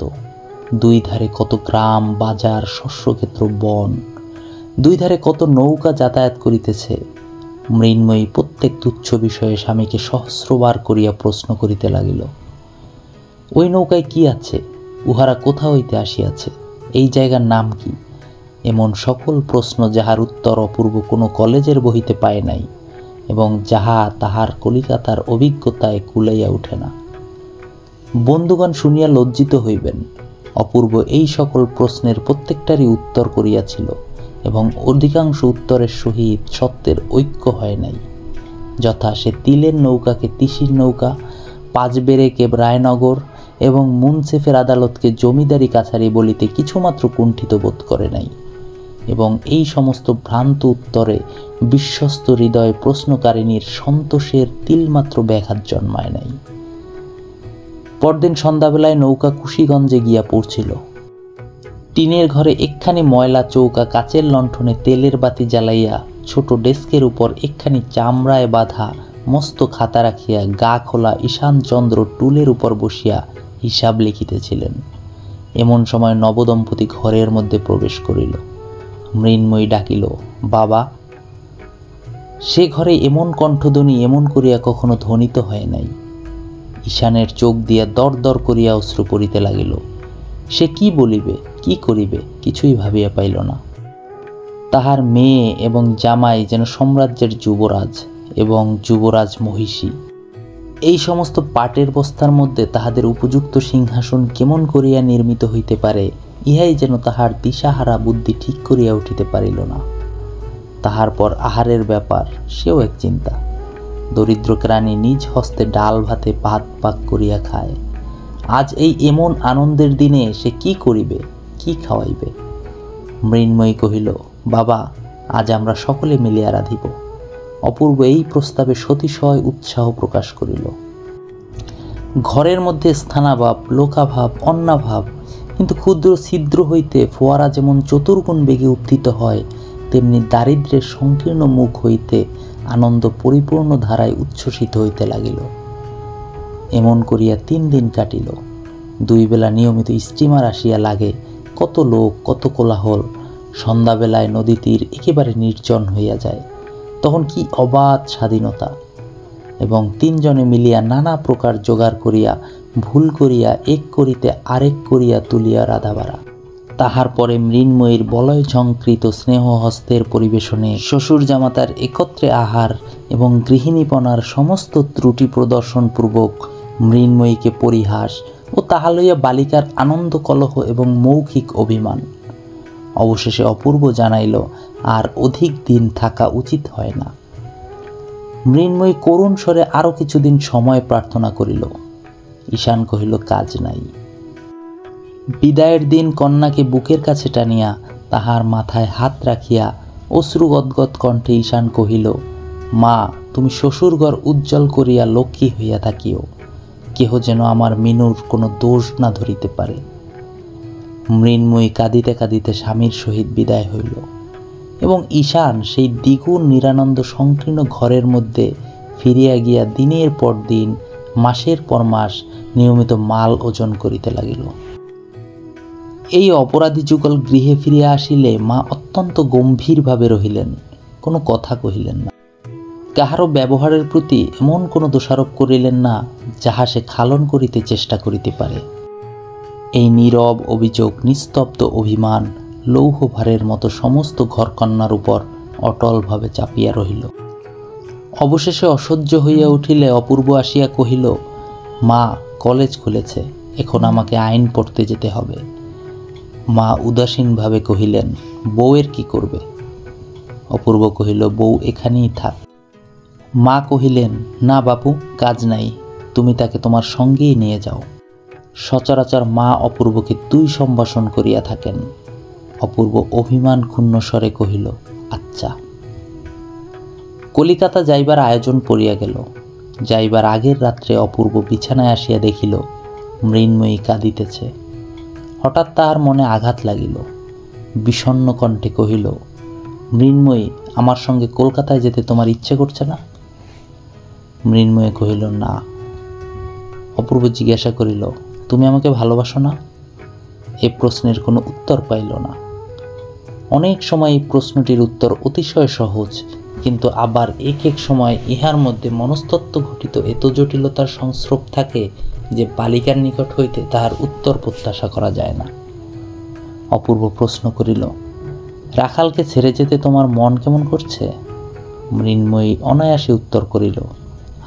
দুই ধারে কত গ্রাম, বাজার, শস্যক্ষেত্র, বন, দুই ধারে কত নৌকা যাতায়াত করিতেছে। মৃন্ময়ী প্রত্যেক তুচ্ছ বিষয়ে স্বামীকে সহস্রবার করিয়া প্রশ্ন করিতে লাগিল। ওই নৌকায় কি আছে? উহারা কোথা হইতে আসিয়াছে? এই জায়গার নাম কি? এমন সকল প্রশ্ন যাহার উত্তর অপূর্ব কোনো কলেজের বহিতে পায় নাই এবং যাহা তাহার কলিকাতার অভিজ্ঞতায় কুলাইয়া উঠে না। বন্ধুগণ শুনিয়া লজ্জিত হইবেন। অপূর্ব এই সকল প্রশ্নের প্রত্যেকটারই উত্তর করিয়াছিল এবং অধিকাংশ উত্তরের সহিত সত্যের ঐক্য হয় নাই। যথা সে তিলের নৌকাকে তিসির নৌকা, পাঁচবেড়েকে রায়নগর এবং মুনসেফের আদালতকে জমিদারি কাছারি বলিতে কিছুমাত্র কুণ্ঠিত বোধ করে নাই। এবং এই সমস্ত ভ্রান্ত উত্তরে বিশ্বস্ত হৃদয় প্রশ্নকারিণীর সন্তোষের তিলমাত্র ব্যাঘাত জন্মায় নাই। পরদিন সন্ধ্যাবেলায় নৌকা কুশিগঞ্জে গিয়া পৌঁছিল। টিনের ঘরে একখানি ময়লা চৌকা কাচের লণ্ঠনে তেলের বাতি জ্বালাইয়া ছোট ডেস্কের উপর একখানি চামড়ায় বাঁধা মস্ত খাতা রাখিয়া গা খোলা ঈশানচন্দ্র টুলের উপর বসিয়া হিসাব লিখিতেছিলেন। এমন সময় নবদম্পতি ঘরের মধ্যে প্রবেশ করিল। মৃন্ময়ী ডাকিল, বাবা। সে ঘরে এমন কণ্ঠধ্বনি এমন করিয়া কখনো ধ্বনিত হয় নাই। ঈশানের চোখ দিয়া দর দর করিয়া অশ্রু পড়িতে লাগিল। সে কি বলিবে, কি করিবে, কিছুই ভাবিয়া পাইল না। তাহার মেয়ে এবং জামাই যেন সাম্রাজ্যের যুবরাজ এবং যুবরাজ মহিষী। এই সমস্ত পাটের বস্তার মধ্যে তাহাদের উপযুক্ত সিংহাসন কেমন করিয়া নির্মিত হইতে পারে, ইহাই যেন তাহার দিশাহারা বুদ্ধি ঠিক করিয়া উঠিতে পারিল না। তাহার পর আহারের ব্যাপার, সেও এক চিন্তা। দরিদ্র প্রাণী নিজ হস্তে ডাল ভাতে ভাত পাক করিয়া খায়। আজ এই এমন আনন্দের দিনে সে কি করিবে, কি খাওয়াইবে? মৃন্ময়ী কহিল, বাবা, আজ আমরা সকলে মিলিয়া রাঁধিব। অপূর্ব এই প্রস্তাবে সতিশয় উৎসাহ প্রকাশ করিল। ঘরের মধ্যে স্থানাভাব, লোকাভাব, অন্নাভাব, কিন্তু ক্ষুদ্র ছিদ্র হইতে ফোয়ারা যেমন চতুর্গুণ বেগে উত্থিত হয়, তেমনি দারিদ্র্যের সংকীর্ণ মুখ হইতে আনন্দ পরিপূর্ণ ধারায় উচ্ছ্বসিত হইতে লাগিল। এমন করিয়া 3 দিন কাটিল। 2 বেলা নিয়মিত স্টিমার আসিয়া লাগে। কত লোক, কত কোলাহল। সন্ধ্যাবেলায় নদী তীর একেবারে নির্জন হইয়া যায়। তখন কি অবাধ স্বাধীনতা! এবং 3 জনে মিলিয়া নানা প্রকার জোগাড় করিয়া ভুল করিয়া এক করিতে আরেক করিয়া তুলিয়া রাধাবাড়া। তাহার পরে মৃন্ময়ীর বলয় ঝঙ্কৃত স্নেহ হস্তের পরিবেশনে শ্বশুর জামাতার একত্রে আহার এবং গৃহিণীপনার সমস্ত ত্রুটি প্রদর্শনপূর্বক মৃন্ময়ীকে পরিহাস ও তাহা লইয়া বালিকার আনন্দ কলহ এবং মৌখিক অভিমান। অবশেষে অপূর্ব জানাইল, আর অধিক দিন থাকা উচিত হয় না। মৃন্ময়ী করুণ স্বরে আরো কিছুদিন সময় প্রার্থনা করিল। ঈশান কহিল, কাজ নাই। বিদায়ের দিন কন্যাকে বুকের কাছে টানিয়া তাহার মাথায় হাত রাখিয়া অশ্রু গদগদ কণ্ঠে ঈশান কহিল, মা, তুমি শ্বশুরঘর উজ্জ্বল করিয়া লক্ষ্মী হইয়া থাকিও। কেহ যেন আমার মিনুর কোনো দোষ না ধরিতে পারে। মৃন্ময়ী কাঁদিতে কাঁদিতে স্বামীর সহিত বিদায় হইল এবং ঈশান সেই দ্বিগুণ নিরানন্দ সংকীর্ণ ঘরের মধ্যে ফিরিয়া গিয়া দিনের পর দিন, মাসের পর মাস নিয়মিত মাল ওজন করিতে লাগিল। এই অপরাধী যুগল গৃহে ফিরিয়া আসিলে মা অত্যন্ত গম্ভীরভাবে রহিলেন, কোনো কথা কহিলেন না। কাহারও ব্যবহারের প্রতি এমন কোনো দোষারোপ করিলেন না যাহা সে খালন করিতে চেষ্টা করিতে পারে। এই নীরব অভিযোগ, নিস্তব্ধ অভিমান লৌহভারের মতো সমস্ত ঘরকন্যার উপর অটলভাবে চাপিয়া রহিল। অবশেষে অসহ্য হইয়া উঠিলে অপূর্ব আসিয়া কহিল, মা, কলেজ খুলেছে, এখন আমাকে আইন পড়তে যেতে হবে। মা উদাসীনভাবে কহিলেন, বউয়ের কি করবে? অপূর্ব কহিল, বউ এখানেই থাক। মা কহিলেন, না বাপু, কাজ নাই, তুমি তাকে তোমার সঙ্গেই নিয়ে যাও। সচরাচর মা অপূর্বকে 2 সম্ভাষণ করিয়া থাকেন। অপূর্ব অভিমান ক্ষুণ্ণ স্বরে কহিল, আচ্ছা। কলিকাতা যাইবার আয়োজন পড়িয়া গেল। যাইবার আগের রাত্রে অপূর্ব বিছানায় আসিয়া দেখিল মৃন্ময়ী কাঁদিতেছে। হঠাৎ তাহার মনে আঘাত লাগিল। বিষণ্ণ কণ্ঠে কহিল, মৃন্ময়ী, আমার সঙ্গে কলকাতায় যেতে তোমার ইচ্ছে করছে না? মৃন্ময়ী কহিল, না। অপূর্ব জিজ্ঞাসা করিল, তুমি আমাকে ভালোবাসো না? এ প্রশ্নের কোনো উত্তর পাইল না। অনেক সময় এই প্রশ্নটির উত্তর অতিশয় সহজ, কিন্তু আবার এক এক সময় ইহার মধ্যে মনস্তত্ত্ব ঘটিত এত জটিলতার সংস্রব থাকে যে বালিকার নিকট হইতে তাহার উত্তর প্রত্যাশা করা যায় না। অপূর্ব প্রশ্ন করিল, রাখালকে ছেড়ে যেতে তোমার মন কেমন করছে? মৃন্ময়ী অনায়াসে উত্তর করিল,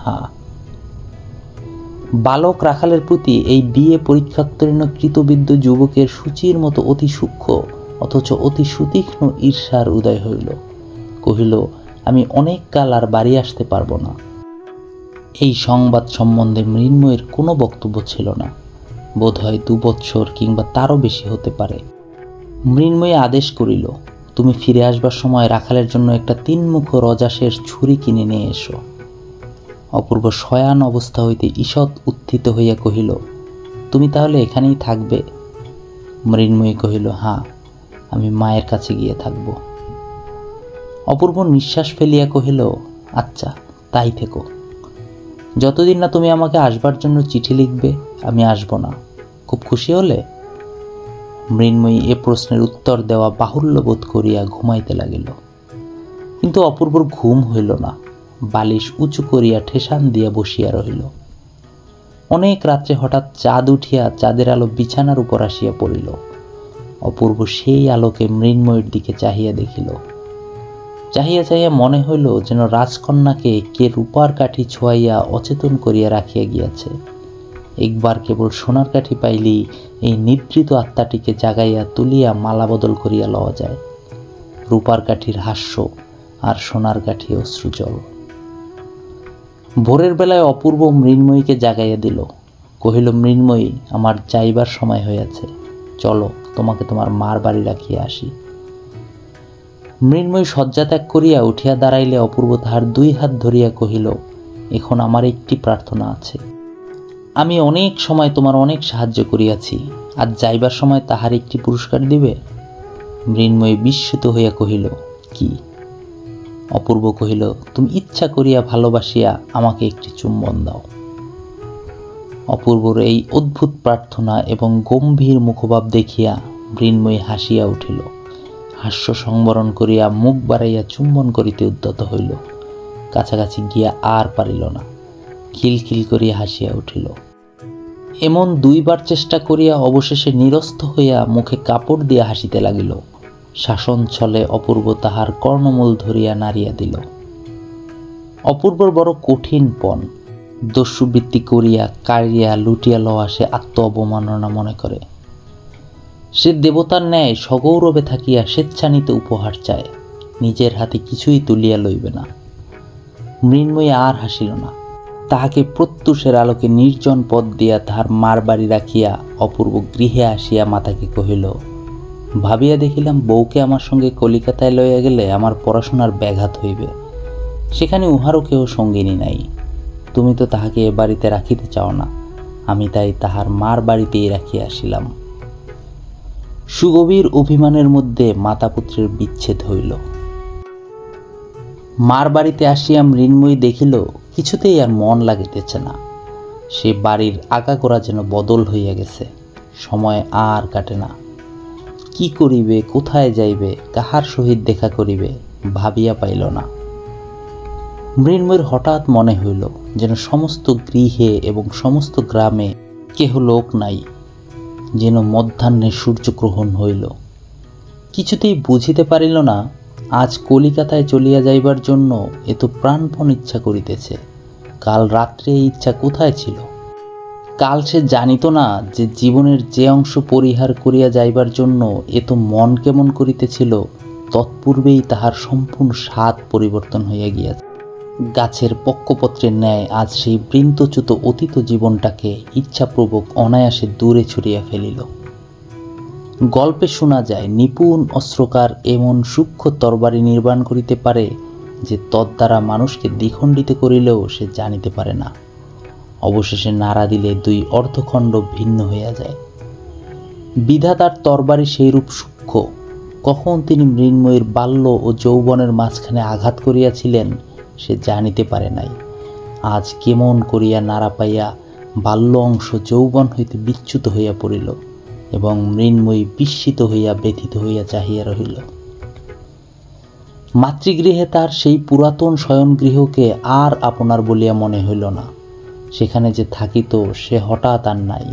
হ্যাঁ। বালক রাখালের প্রতি এই বিয়ে পরীক্ষাোত্তীর্ণ কৃতবিদ্য যুবকের সূচির মতো অতি সূক্ষ্ম অথচ অতি সুতীক্ষ্ণ ঈর্ষার উদয় হইল। কহিল, আমি অনেক কাল আর বাড়ি আসতে পারবো না। এই সংবাদ সম্বন্ধে মৃন্ময়ের কোনো বক্তব্য ছিল না। বোধ হয় 2 বৎসর কিংবা তারও বেশি হতে পারে। মৃন্ময়ী আদেশ করিল, তুমি ফিরে আসবার সময় রাখালের জন্য একটা 3 মুখ রজাসের ছুরি কিনে নিয়ে এসো। অপূর্ব শয়ান অবস্থা হইতে ঈষৎ উত্থিত হইয়া কহিল, তুমি তাহলে এখানেই থাকবে? মৃন্ময়ী কহিল, হ্যাঁ, আমি মায়ের কাছে গিয়ে থাকব। অপূর্ব নিঃশ্বাস ফেলিয়া কহিল, আচ্ছা, তাই থেকো। যতদিন না তুমি আমাকে আসবার জন্য চিঠি লিখবে আমি আসব না। খুব খুশি হলে? মৃন্ময়ী এ প্রশ্নের উত্তর দেওয়া বাহুল্য বোধ করিয়া ঘুমাইতে লাগিল। কিন্তু অপূর্বর ঘুম হইল না। বালিশ উঁচু করিয়া ঠেসান দিয়া বসিয়া রহিল। অনেক রাত্রে হঠাৎ চাঁদ উঠিয়া চাঁদের আলো বিছানার উপর আসিয়া পড়িল। অপূর্ব সেই আলোকে মৃন্ময়ীর দিকে চাহিয়া দেখিল। চাহিয়া চাহিয়া মনে হইল যেন রাজকন্যাকে কে রূপার কাঠি ছোঁয়াইয়া অচেতন করিয়া রাখিয়া গিয়াছে। একবার কেবল সোনার কাঠি পাইলেই এই নিদ্রিত আত্মাটিকে জাগাইয়া তুলিয়া মালা বদল করিয়া লওয়া যায়। রূপার কাঠির হাস্য আর সোনার কাঠি অশ্রুজল। ভোরের বেলায় অপূর্ব মৃন্ময়ীকে জাগাইয়া দিল। কহিল, মৃন্ময়ী, আমার যাইবার সময় হইয়াছে, চলো তোমাকে তোমার মার বাড়ি রাখিয়া আসি। মৃন্ময়ী শয্যা ত্যাগ করিয়া উঠিয়া দাঁড়াইলে অপূর্ব তাহার 2 হাত ধরিয়া কহিল, এখন আমার একটি প্রার্থনা আছে। আমি অনেক সময় তোমার অনেক সাহায্য করিয়াছি, আজ যাইবার সময় তাহার একটি পুরস্কার দিবে? মৃন্ময়ী বিস্মিত হইয়া কহিল, কি? অপূর্ব কহিল, তুমি ইচ্ছা করিয়া ভালোবাসিয়া আমাকে একটি চুম্বন দাও। অপূর্বর এই অদ্ভুত প্রার্থনা এবং গম্ভীর মুখভাব দেখিয়া মৃন্ময়ী হাসিয়া উঠিল। হাস্য সংবরণ করিয়া মুখ বাড়াইয়া চুম্বন করিতে উদ্যত হইল। কাছাকাছি গিয়া আর পারিল না, খিলখিল করিয়া হাসিয়া উঠিল। এমন 2 বার চেষ্টা করিয়া অবশেষে নিরস্ত হইয়া মুখে কাপড় দিয়া হাসিতে লাগিল। শাসন ছলে অপূর্ব তাহার কর্ণমূল ধরিয়া নাড়িয়া দিল। অপূর্বর বড় কঠিন পণ। দস্যুবৃত্তি করিয়া কাড়িয়া লুটিয়া লওয়া সে আত্ম অবমাননা মনে করে। সে দেবতার ন্যায় সগৌরবে থাকিয়া স্বেচ্ছানিত উপহার চায়, নিজের হাতে কিছুই তুলিয়া লইবে না। মৃন্ময়ী আর হাসিল না। তাহাকে প্রত্যুষের আলোকে নির্জন পথ দিয়া তাহার মার বাড়ি রাখিয়া অপূর্ব গৃহে আসিয়া মাতাকে কহিল, ভাবিয়া দেখিলাম বউকে আমার সঙ্গে কলিকাতায় লইয়া গেলে আমার পড়াশোনার ব্যাঘাত হইবে। সেখানে উহারও কেহ সঙ্গিনী নাই। তুমি তো তাহাকে এ বাড়িতে রাখিতে চাও না, আমি তাই তাহার মার বাড়িতেই রাখিয়া আসিলাম। সুগভীর অভিমানের মধ্যে মাতা পুত্রের বিচ্ছেদ হইল। মার বাড়িতে আসিয়া মৃন্ময়ী দেখিল কিছুতেই আর মন লাগিতেছে না। সে বাড়ির আগাগোড়া যেন বদল হইয়া গেছে। সময় আর কাটে না। কি করিবে, কোথায় যাইবে, কাহার সহিত দেখা করিবে ভাবিয়া পাইল না। মৃন্ময়ীর হঠাৎ মনে হইল যেন সমস্ত গৃহে এবং সমস্ত গ্রামে কেহ লোক নাই, যেন মধ্যাহ্নে সূর্যগ্রহণ হইল। কিছুতেই বুঝিতে পারিল না আজ কলিকাতায় চলিয়া যাইবার জন্য এত প্রাণপণ ইচ্ছা করিতেছে, কাল রাত্রে এই ইচ্ছা কোথায় ছিল? কাল সে জানিত না যে জীবনের যে অংশ পরিহার করিয়া যাইবার জন্য এত মন কেমন করিতেছিল, তৎপূর্বেই তাহার সম্পূর্ণ স্বাদ পরিবর্তন হইয়া গিয়াছে। গাছের পক্কপত্রের ন্যায় আজ সেই বৃন্তচ্যুত অতীত জীবনটাকে ইচ্ছাপূর্বক অনায়াসে দূরে ছুড়িয়া ফেলিল। গল্পে শোনা যায় নিপুণ অস্ত্রকার এমন সূক্ষ্ম তরবারি নির্মাণ করিতে পারে যে তদ্বারা মানুষকে দ্বিখণ্ডিত করিলেও সে জানিতে পারে না। অবশেষে নাড়া দিলে 2 অর্ধখণ্ড ভিন্ন হইয়া যায়। বিধাতার তরবারি সেইরূপ সূক্ষ্ম। কখন তিনি মৃন্ময়ীর বাল্য ও যৌবনের মাঝখানে আঘাত করিয়াছিলেন সে জানিতে পারে নাই। আজ কেমন করিয়া নাড়া পাইয়া বাল্য অংশ যৌবন হইতে বিচ্যুত হইয়া পড়িল এবং মৃন্ময়ী বিস্মিত হইয়া ব্যথিত হইয়া চাহিয়া রহিল। মাতৃগৃহে তার সেই পুরাতন শয়নগৃহকে আর আপনার বলিয়া মনে হইল না। সেখানে যে থাকিত সে হঠাৎ আর নাই।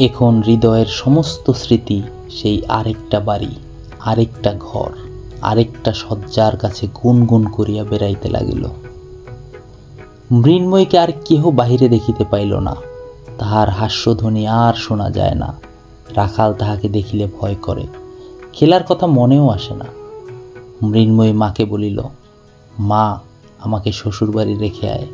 এখন হৃদয়ের সমস্ত স্মৃতি সেই আরেকটা বাড়ি, আরেকটা ঘর, আরেকটা শয্যার কাছে গুনগুন করিয়া বেড়াইতে লাগিল। মৃন্ময়ীকে আর কেহ বাহিরে দেখিতে পাইল না। তাহার হাস্যধ্বনি আর শোনা যায় না। রাখাল তাহাকে দেখিলে ভয় করে। খেলার কথা মনেও আসে না। মৃন্ময়ী মাকে বলিল, মা, আমাকে শ্বশুরবাড়ি রেখে আয়।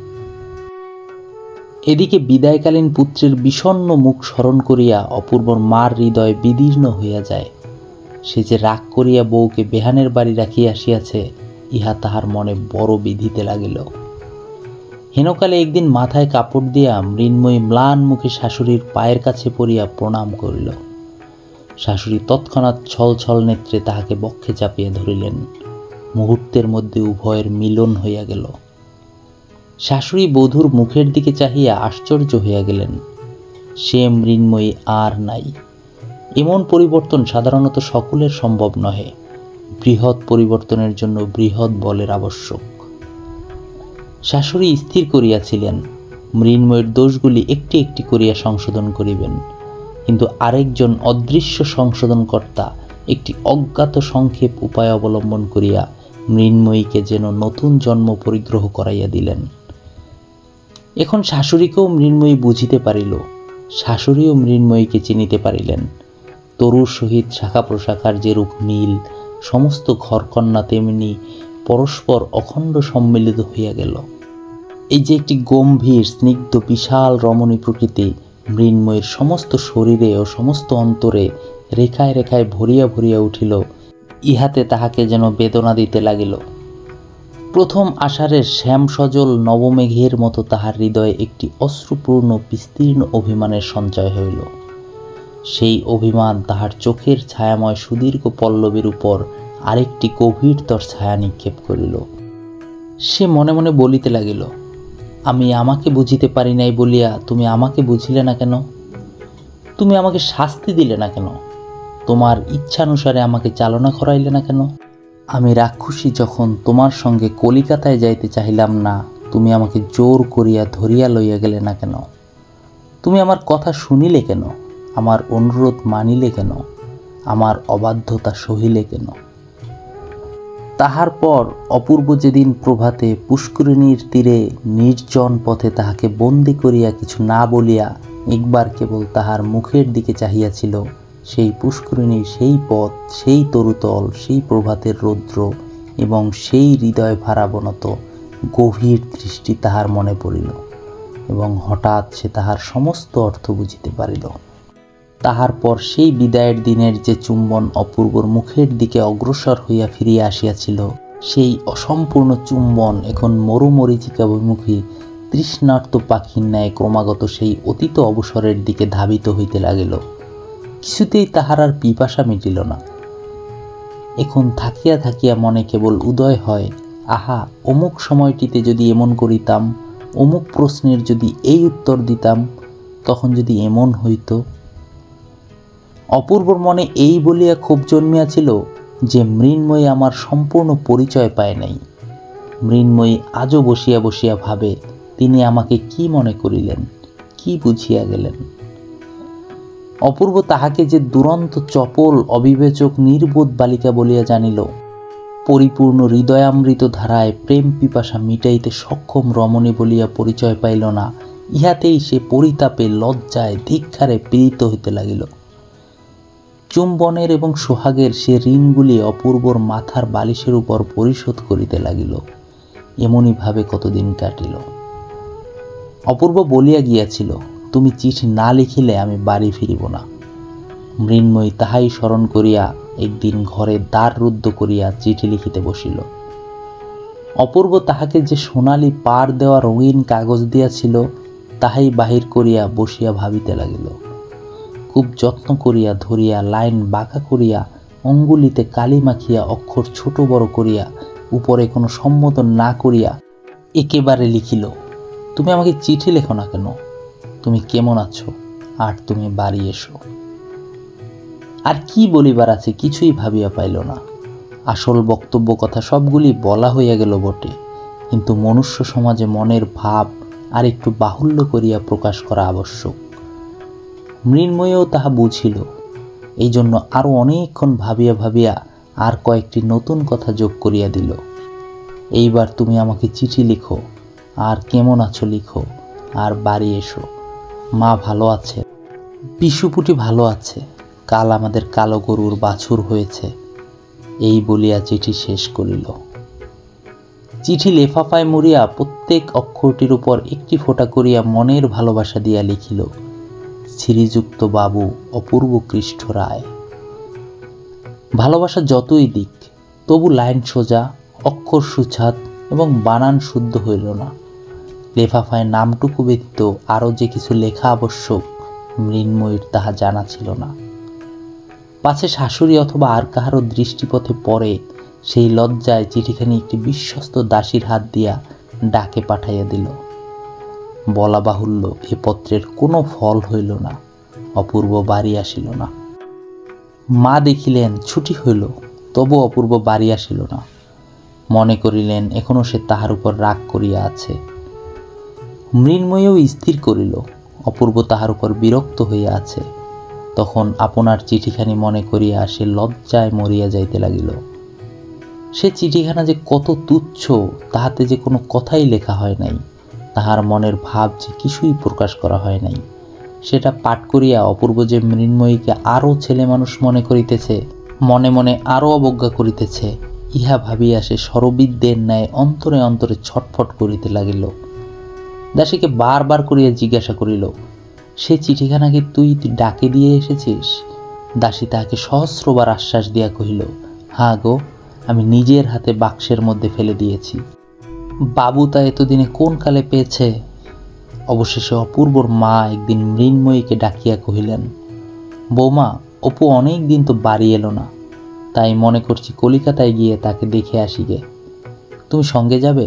এদিকে বিদায়কালীন পুত্রের বিষণ্ণ মুখ স্মরণ করিয়া অপূর্বর মার হৃদয় বিদীর্ণ হইয়া যায়। সে যে রাগ করিয়া বউকে বেহানের বাড়ি রাখিয়া আসিয়াছে, ইহা তাহার মনে বড় বিধিতে লাগিল। হেনকালে একদিন মাথায় কাপড় দিয়া মৃন্ময়ী ম্লান মুখে শাশুড়ির পায়ের কাছে পড়িয়া প্রণাম করিল। শাশুড়ি তৎক্ষণাৎ ছল ছল নেত্রে তাহাকে বক্ষে চাপিয়া ধরিলেন। মুহূর্তের মধ্যে উভয়ের মিলন হইয়া গেল। শাশুড়ি বধূর মুখের দিকে চাহিয়া আশ্চর্য হইয়া গেলেন। সে মৃন্ময়ী আর নাই। এমন পরিবর্তন সাধারণত সকলের সম্ভব নহে। বৃহৎ পরিবর্তনের জন্য বৃহৎ বলের আবশ্যক। শাশুড়ি স্থির করিয়াছিলেন মৃন্ময়ের দোষগুলি একটি একটি করিয়া সংশোধন করিবেন, কিন্তু আরেকজন অদৃশ্য সংশোধনকর্তা একটি অজ্ঞাত সংক্ষেপ উপায় অবলম্বন করিয়া মৃন্ময়ীকে যেন নতুন জন্ম পরিগ্রহ করাইয়া দিলেন। এখন শাশুড়িকেও মৃন্ময়ী বুঝিতে পারিল, শাশুড়িও মৃন্ময়ীকে চিনিতে পারিলেন। তরুর সহিত শাখা প্রশাখার যেরূপ মিল, সমস্ত ঘরকন্যা তেমনি পরস্পর অখণ্ড সম্মিলিত হইয়া গেল। এই যে একটি গম্ভীর স্নিগ্ধ বিশাল রমণী প্রকৃতি মৃন্ময়ীর সমস্ত শরীরে ও সমস্ত অন্তরে রেখায় রেখায় ভরিয়া ভরিয়া উঠিল, ইহাতে তাহাকে যেন বেদনা দিতে লাগিল। প্রথম আষাঢ়ের শ্যাম সজল নবমেঘের মতো তাহার হৃদয়ে একটি অশ্রুপূর্ণ বিস্তীর্ণ অভিমানের সঞ্চয় হইল। সেই অভিমান তাহার চোখের ছায়াময় সুদীর্ঘ পল্লবের উপর আরেকটি গভীরতর ছায়া নিক্ষেপ করিল। সে মনে মনে বলিতে লাগিল, আমি আমাকে বুঝিতে পারি নাই বলিয়া তুমি আমাকে বুঝিলে না কেন? তুমি আমাকে শাস্তি দিলে না কেন? তোমার ইচ্ছানুসারে আমাকে চালনা করাইলে না কেন? আমি রাক্ষসী যখন তোমার সঙ্গে কলিকাতায় যাইতে চাহিলাম না, তুমি আমাকে জোর করিয়া ধরিয়া লইয়া গেলে না কেন? তুমি আমার কথা শুনিলে কেন? আমার অনুরোধ মানিলে কেন? আমার অবাধ্যতা সহিলে কেন? তাহার পর অপূর্ব যেদিন প্রভাতে পুষ্করিণীর তীরে নির্জন পথে তাহাকে বন্দি করিয়া কিছু না বলিয়া একবার কেবল তাহার মুখের দিকে চাহিয়াছিল, সেই পুষ্করিণীর সেই পথ, সেই তরুতল, সেই প্রভাতের রৌদ্র এবং সেই হৃদয় ভারাবনত গভীর দৃষ্টি তাহার মনে পড়িল এবং হঠাৎ সে তাহার সমস্ত অর্থ বুঝিতে পারিল। তাহার পর সেই বিদায়ের দিনের যে চুম্বন অপূর্বর মুখের দিকে অগ্রসর হইয়া ফিরিয়া আসিয়াছিল, সেই অসম্পূর্ণ চুম্বন এখন মরুমরীচিকাভিমুখী তৃষ্ণার্ত পাখির ন্যায় ক্রমাগত সেই অতীত অবসরের দিকে ধাবিত হইতে লাগিল। কিছুতেই তাহার আর পিপাসা মিটিল না। এখন থাকিয়া থাকিয়া মনে কেবল উদয় হয়, আহা, অমুক সময়টিতে যদি এমন করিতাম, অমুক প্রশ্নের যদি এই উত্তর দিতাম, তখন যদি এমন হইত। অপূর্বর মনে এই বলিয়া ক্ষোভ জন্মিয়াছিল যে মৃন্ময়ী আমার সম্পূর্ণ পরিচয় পায় নাই। মৃন্ময়ী আজও বসিয়া বসিয়া ভাবে, তিনি আমাকে কি মনে করিলেন, কি বুঝিয়া গেলেন। অপূর্ব তাহাকে যে দুরন্ত চপল অবিবেচক নির্বোধ বালিকা বলিয়া জানিল, পরিপূর্ণ হৃদয়ামৃত ধারায় প্রেম পিপাসা মিটাইতে সক্ষম রমণী বলিয়া পরিচয় পাইল না, ইহাতেই সে পরিতাপে লজ্জায় ধিক্কারে পীড়িত হইতে লাগিল। চুম্বনের এবং সোহাগের সে ঋণগুলি অপূর্বর মাথার বালিশের উপর পরিশোধ করিতে লাগিল। এমনিভাবে কতদিন কাটিল। অপূর্ব বলিয়া গিয়াছিল, তুমি চিঠি না লিখিলে আমি বাড়ি ফিরিব না। মৃন্ময়ী তাহাই স্মরণ করিয়া একদিন ঘরে দ্বার রুদ্ধ করিয়া চিঠি লিখিতে বসিল। অপূর্ব তাহাকে যে সোনালি পাড় দেওয়া রঙিন কাগজ দিয়াছিল, তাহাই বাহির করিয়া বসিয়া ভাবিতে লাগিল। খুব যত্ন করিয়া ধরিয়া লাইন বাঁকা করিয়া অঙ্গুলিতে কালি মাখিয়া অক্ষর ছোট বড় করিয়া উপরে কোনো সম্বোধন না করিয়া একেবারে লিখিল, তুমি আমাকে চিঠি লেখো না কেন? তুমি কেমন আছো? আর তুমি বাড়ি এসো। আর কি বলিবার আছে কিছুই ভাবিয়া পাইল না। আসল বক্তব্য কথা সবগুলি বলা হইয়া গেল বটে, কিন্তু মনুষ্য সমাজে মনের ভাব আর একটু বাহুল্য করিয়া প্রকাশ করা আবশ্যক। মৃন্ময়ীও তাহা বুঝিল। এই জন্য আরও অনেকক্ষণ ভাবিয়া ভাবিয়া আর কয়েকটি নতুন কথা যোগ করিয়া দিল। এইবার তুমি আমাকে চিঠি লিখো, আর কেমন আছো লিখো, আর বাড়ি এসো। মা ভালো আছে, বিশুপুটি ভালো আছে, কাল আমাদের কালো গরুর বাছুর হয়েছে, এই বলিয়া চিঠি শেষ করিল। চিঠি লেফাফায় মুড়িয়া প্রত্যেক অক্ষরটির উপর একটি ফোঁটা করিয়া মনের ভালোবাসা দিয়া লিখিল, শ্রীযুক্ত বাবু অপূর্ব কৃষ্ণ রায়। ভালোবাসা যতই দিক তবু লাইন সোজা, অক্ষর সুছাদ এবং বানান শুদ্ধ হইল না। লেফাফায় নামটুকু ব্যতীত আরও যে কিছু লেখা আবশ্যক মৃন্ময়ীর তাহা জানা ছিল না। পাছে শাশুড়ি অথবা আর কাহারও দৃষ্টিপথে পড়ে সেই লজ্জায় চিঠিখানি একটি বিশ্বস্ত দাসীর হাত দিয়া ডাকে পাঠাইয়া দিল। বলা বাহুল্য, এ পত্রের কোনো ফল হইল না। অপূর্ব বাড়ি আসিল না। মা দেখিলেন ছুটি হইল, তবু অপূর্ব বাড়ি আসিল না। মনে করিলেন এখনো সে তাহার উপর রাগ করিয়া আছে। মৃন্ময়ীও স্থির করিল অপূর্ব তাহার উপর বিরক্ত হইয়া আছে। তখন আপনার চিঠিখানি মনে করিয়া সে লজ্জায় মরিয়া যাইতে লাগিল। সে চিঠিখানা যে কত তুচ্ছ, তাহাতে যে কোনো কথাই লেখা হয় নাই, তাহার মনের ভাব যে কিছুই প্রকাশ করা হয় নাই, সেটা পাঠ করিয়া অপূর্ব যে মৃন্ময়ীকে আরও ছেলে মানুষ মনে করিতেছে, মনে মনে আরও অবজ্ঞা করিতেছে, ইহা ভাবিয়া সে শরবিদ্যের ন্যায় অন্তরে অন্তরে ছটফট করিতে লাগিল। দাসীকে বারবার করিয়া জিজ্ঞাসা করিল, সে চিঠিখানা কি তুই ডাকে দিয়ে এসেছিস? দাসী তাহাকে সহস্রবার আশ্বাস দিয়া কহিল, হ্যাঁ গো, আমি নিজের হাতে বাক্সের মধ্যে ফেলে দিয়েছি। বাবু তা এতদিনে কোন কালে পেয়েছে? অবশেষে অপূর্বর মা একদিন মৃন্ময়ীকে ডাকিয়া কহিলেন, বৌমা, অপু অনেক দিন তো বাড়ি এলো না, তাই মনে করছি কলিকাতায় গিয়ে তাকে দেখে আসি গে। তুমি সঙ্গে যাবে?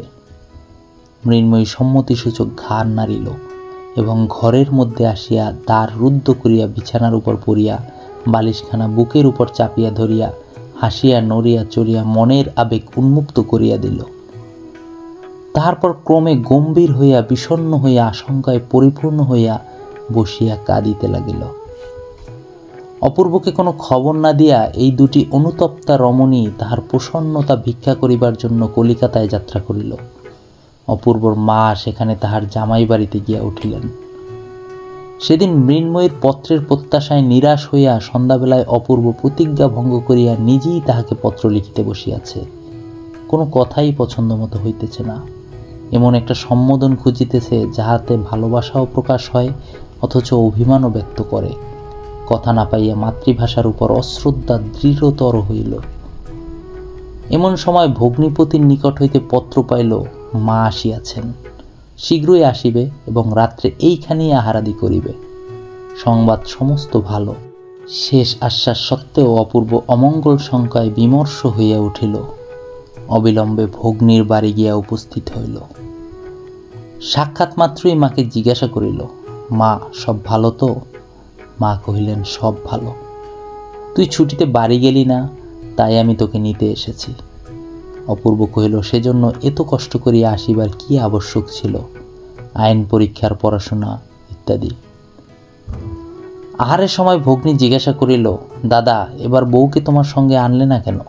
মৃন্ময়ী সম্মতিসূচক ঘাড় নাড়িল এবং ঘরের মধ্যে আসিয়া দ্বার রুদ্ধ করিয়া বিছানার উপর পড়িয়া বালিশখানা বুকের উপর চাপিয়া ধরিয়া হাসিয়া নড়িয়া চড়িয়া মনের আবেগ উন্মুক্ত করিয়া দিল। তারপর ক্রমে গম্ভীর হইয়া বিষণ্ণ হইয়া আশঙ্কায় পরিপূর্ণ হইয়া বসিয়া কাঁদিতে লাগিল। অপূর্বকে কোনো খবর না দিয়া এই দুটি অনুতপ্তা রমণী তাহার প্রসন্নতা ভিক্ষা করিবার জন্য কলিকাতায় যাত্রা করিল। অপূর্বর মা সেখানে তাহার জামাই বাড়িতে গিয়া উঠিলেন। সেদিন মৃন্ময়ীর পত্রের প্রত্যাশায় নিরাশ হইয়া সন্ধ্যাবেলায় অপূর্ব প্রতিজ্ঞা ভঙ্গ করিয়া নিজেই তাহাকে পত্র লিখিতে বসিয়াছে। কোনো কথাই পছন্দ মতো হইতেছে না। এমন একটা সম্বোধন খুঁজিতেছে যাহাতে ভালোবাসাও প্রকাশ হয় অথচ অভিমানও ব্যক্ত করে। কথা না পাইয়া মাতৃভাষার উপর অশ্রদ্ধা দৃঢ়তর হইল। এমন সময় ভগ্নিপতির নিকট হইতে পত্র পাইল, মা আসিয়াছেন, শীঘ্রই আসিবে এবং রাত্রে এইখানেই আহারাদি করিবে। সংবাদ সমস্ত ভালো। শেষ আশ্বাস সত্ত্বেও অপূর্ব অমঙ্গল শঙ্কায় বিমর্ষ হইয়া উঠিল। অবিলম্বে ভগ্নীর বাড়ি গিয়া উপস্থিত হইল। সাক্ষাৎ মাত্রই মাকে জিজ্ঞাসা করিল, মা, সব ভালো তো? মা কহিলেন, সব ভালো। তুই ছুটিতে বাড়ি গেলি না, তাই আমি তোকে নিতে এসেছি। অপূর্ব কহিল, সেজন্য এত কষ্ট করিয়া আসিবার কি আবশ্যক ছিল? আইন পরীক্ষার পড়াশোনা ইত্যাদি। আহারের সময় ভগ্নী জিজ্ঞাসা করিল, দাদা, এবার বউকে তোমার সঙ্গে আনলে না কেন?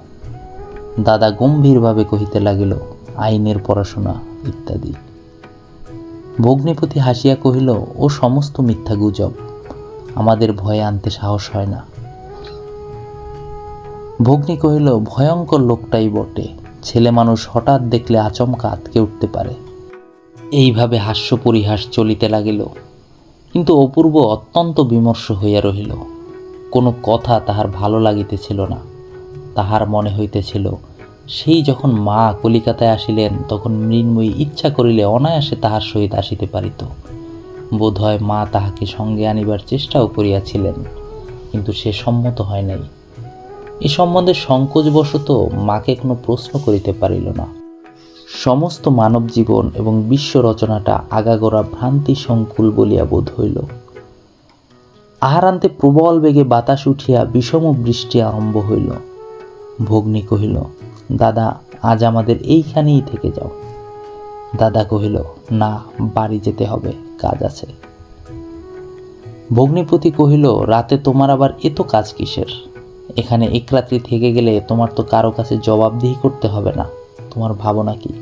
দাদা গম্ভীরভাবে কহিতে লাগিল, আইনের পড়াশোনা ইত্যাদি। ভগ্নিপতি হাসিয়া কহিল, ও সমস্ত মিথ্যা গুজব, আমাদের ভয়ে আনতে সাহস হয় না। ভগ্নী কহিল, ভয়ঙ্কর লোকটাই বটে, ছেলে মানুষ হঠাৎ দেখলে আচমকা আটকে উঠতে পারে। এইভাবে হাস্য পরিহাস চলিতে লাগিল। কিন্তু অপূর্ব অত্যন্ত বিমর্ষ হইয়া রহিল। কোনো কথা তাহার ভালো লাগিতেছিল না। তাহার মনে হইতেছিল, সেই যখন মা কলিকাতায় আসিলেন তখন মৃন্ময়ী ইচ্ছা করিলে অনায়াসে তাহার সহিত আসিতে পারিত। বোধ হয় মা তাহাকে সঙ্গে আনিবার চেষ্টাও করিয়াছিলেন, কিন্তু সে সম্মত হয় নাই। এ সম্বন্ধে সংকোচবশত মাকে কোনো প্রশ্ন করিতে পারিল না। সমস্ত মানব জীবন এবং বিশ্ব রচনাটা আগাগোড়া ভ্রান্তি সংকুল বলিয়া বোধ হইল। আহারান্তে প্রবল বেগে বাতাস উঠিয়া বিষম বৃষ্টি আরম্ভ হইল। ভগ্নী কহিল, দাদা, আজ আমাদের এইখানেই থেকে যাও। দাদা কহিল, না, বাড়ি যেতে হবে, কাজ আছে। ভগ্নিপতি কহিল, রাতে তোমার আবার এত কাজ কিসের? এখানে এক রাত্রি থেকে গেলে তোমার তো কারো কাছে জবাবদিহি করতে হবে না। তোমার ভাবনা কি?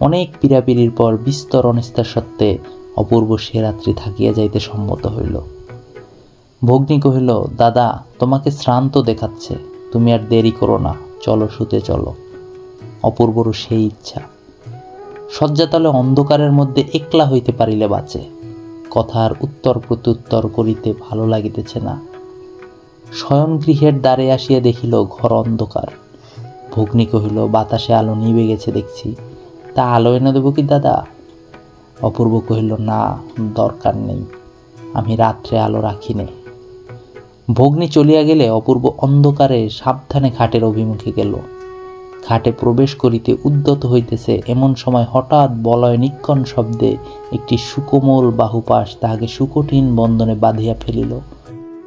অনেক পীড়াপিড়ির পর বিস্তর অনিস্তা সত্ত্বে অপূর্ব সে রাত্রি থাকিয়া যাইতে সম্মত হইল। ভগ্নী কহিল, দাদা, তোমাকে শ্রান্ত দেখাচ্ছে, তুমি আর দেরি করো না, চলো, শুতে চলো। অপূর্বরও সেই ইচ্ছা। শয্যাতলে অন্ধকারের মধ্যে একলা হইতে পারিলে বাঁচে। কথার উত্তর প্রত্যুত্তর করিতে ভালো লাগিতেছে না। শয়নগৃহের দ্বারে আসিয়া দেখিল ঘর অন্ধকার। ভগ্নী কহিল, বাতাসে আলো নিভে গেছে দেখছি, তা আলো এনে দেবো কি দাদা? অপূর্ব কহিল, না, দরকার নেই, আমি রাত্রে আলো রাখি নে। ভগ্নী চলিয়া গেলে অপূর্ব অন্ধকারে সাবধানে খাটের অভিমুখে গেল। খাটে প্রবেশ করিতে উদ্যত হইতেছে এমন সময় হঠাৎ বলয় নিক্কণ শব্দে একটি সুকোমল বাহুপাশ তাহাকে সুকঠিন বন্ধনে বাঁধিয়া ফেলিল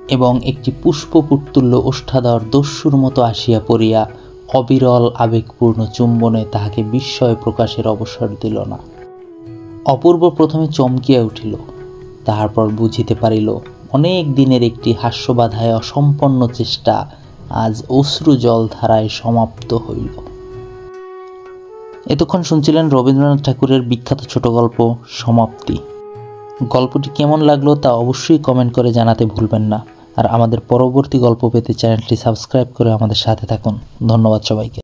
এবং একটি পুষ্পপুতুল্য ওষ্ঠাধর দস্যুর মতো আসিয়া পড়িয়া অবিরল আবেগপূর্ণ চুম্বনে তাহাকে বিস্ময় প্রকাশের অবসর দিল না। অপূর্ব প্রথমে চমকিয়া উঠিল, তারপর বুঝিতে পারিল অনেক দিনের একটি হাস্যবাধায় অসম্পন্ন চেষ্টা আজ অশ্রু জলধারায় সমাপ্ত হইল। এতক্ষণ শুনছিলেন রবীন্দ্রনাথ ঠাকুরের বিখ্যাত ছোট গল্প সমাপ্তি। গল্পটি কেমন লাগলো তা অবশ্যই কমেন্ট করে জানাতে ভুলবেন না। আর আমাদের পরবর্তী গল্প পেতে চ্যানেলটি সাবস্ক্রাইব করে আমাদের সাথে থাকুন। ধন্যবাদ সবাইকে।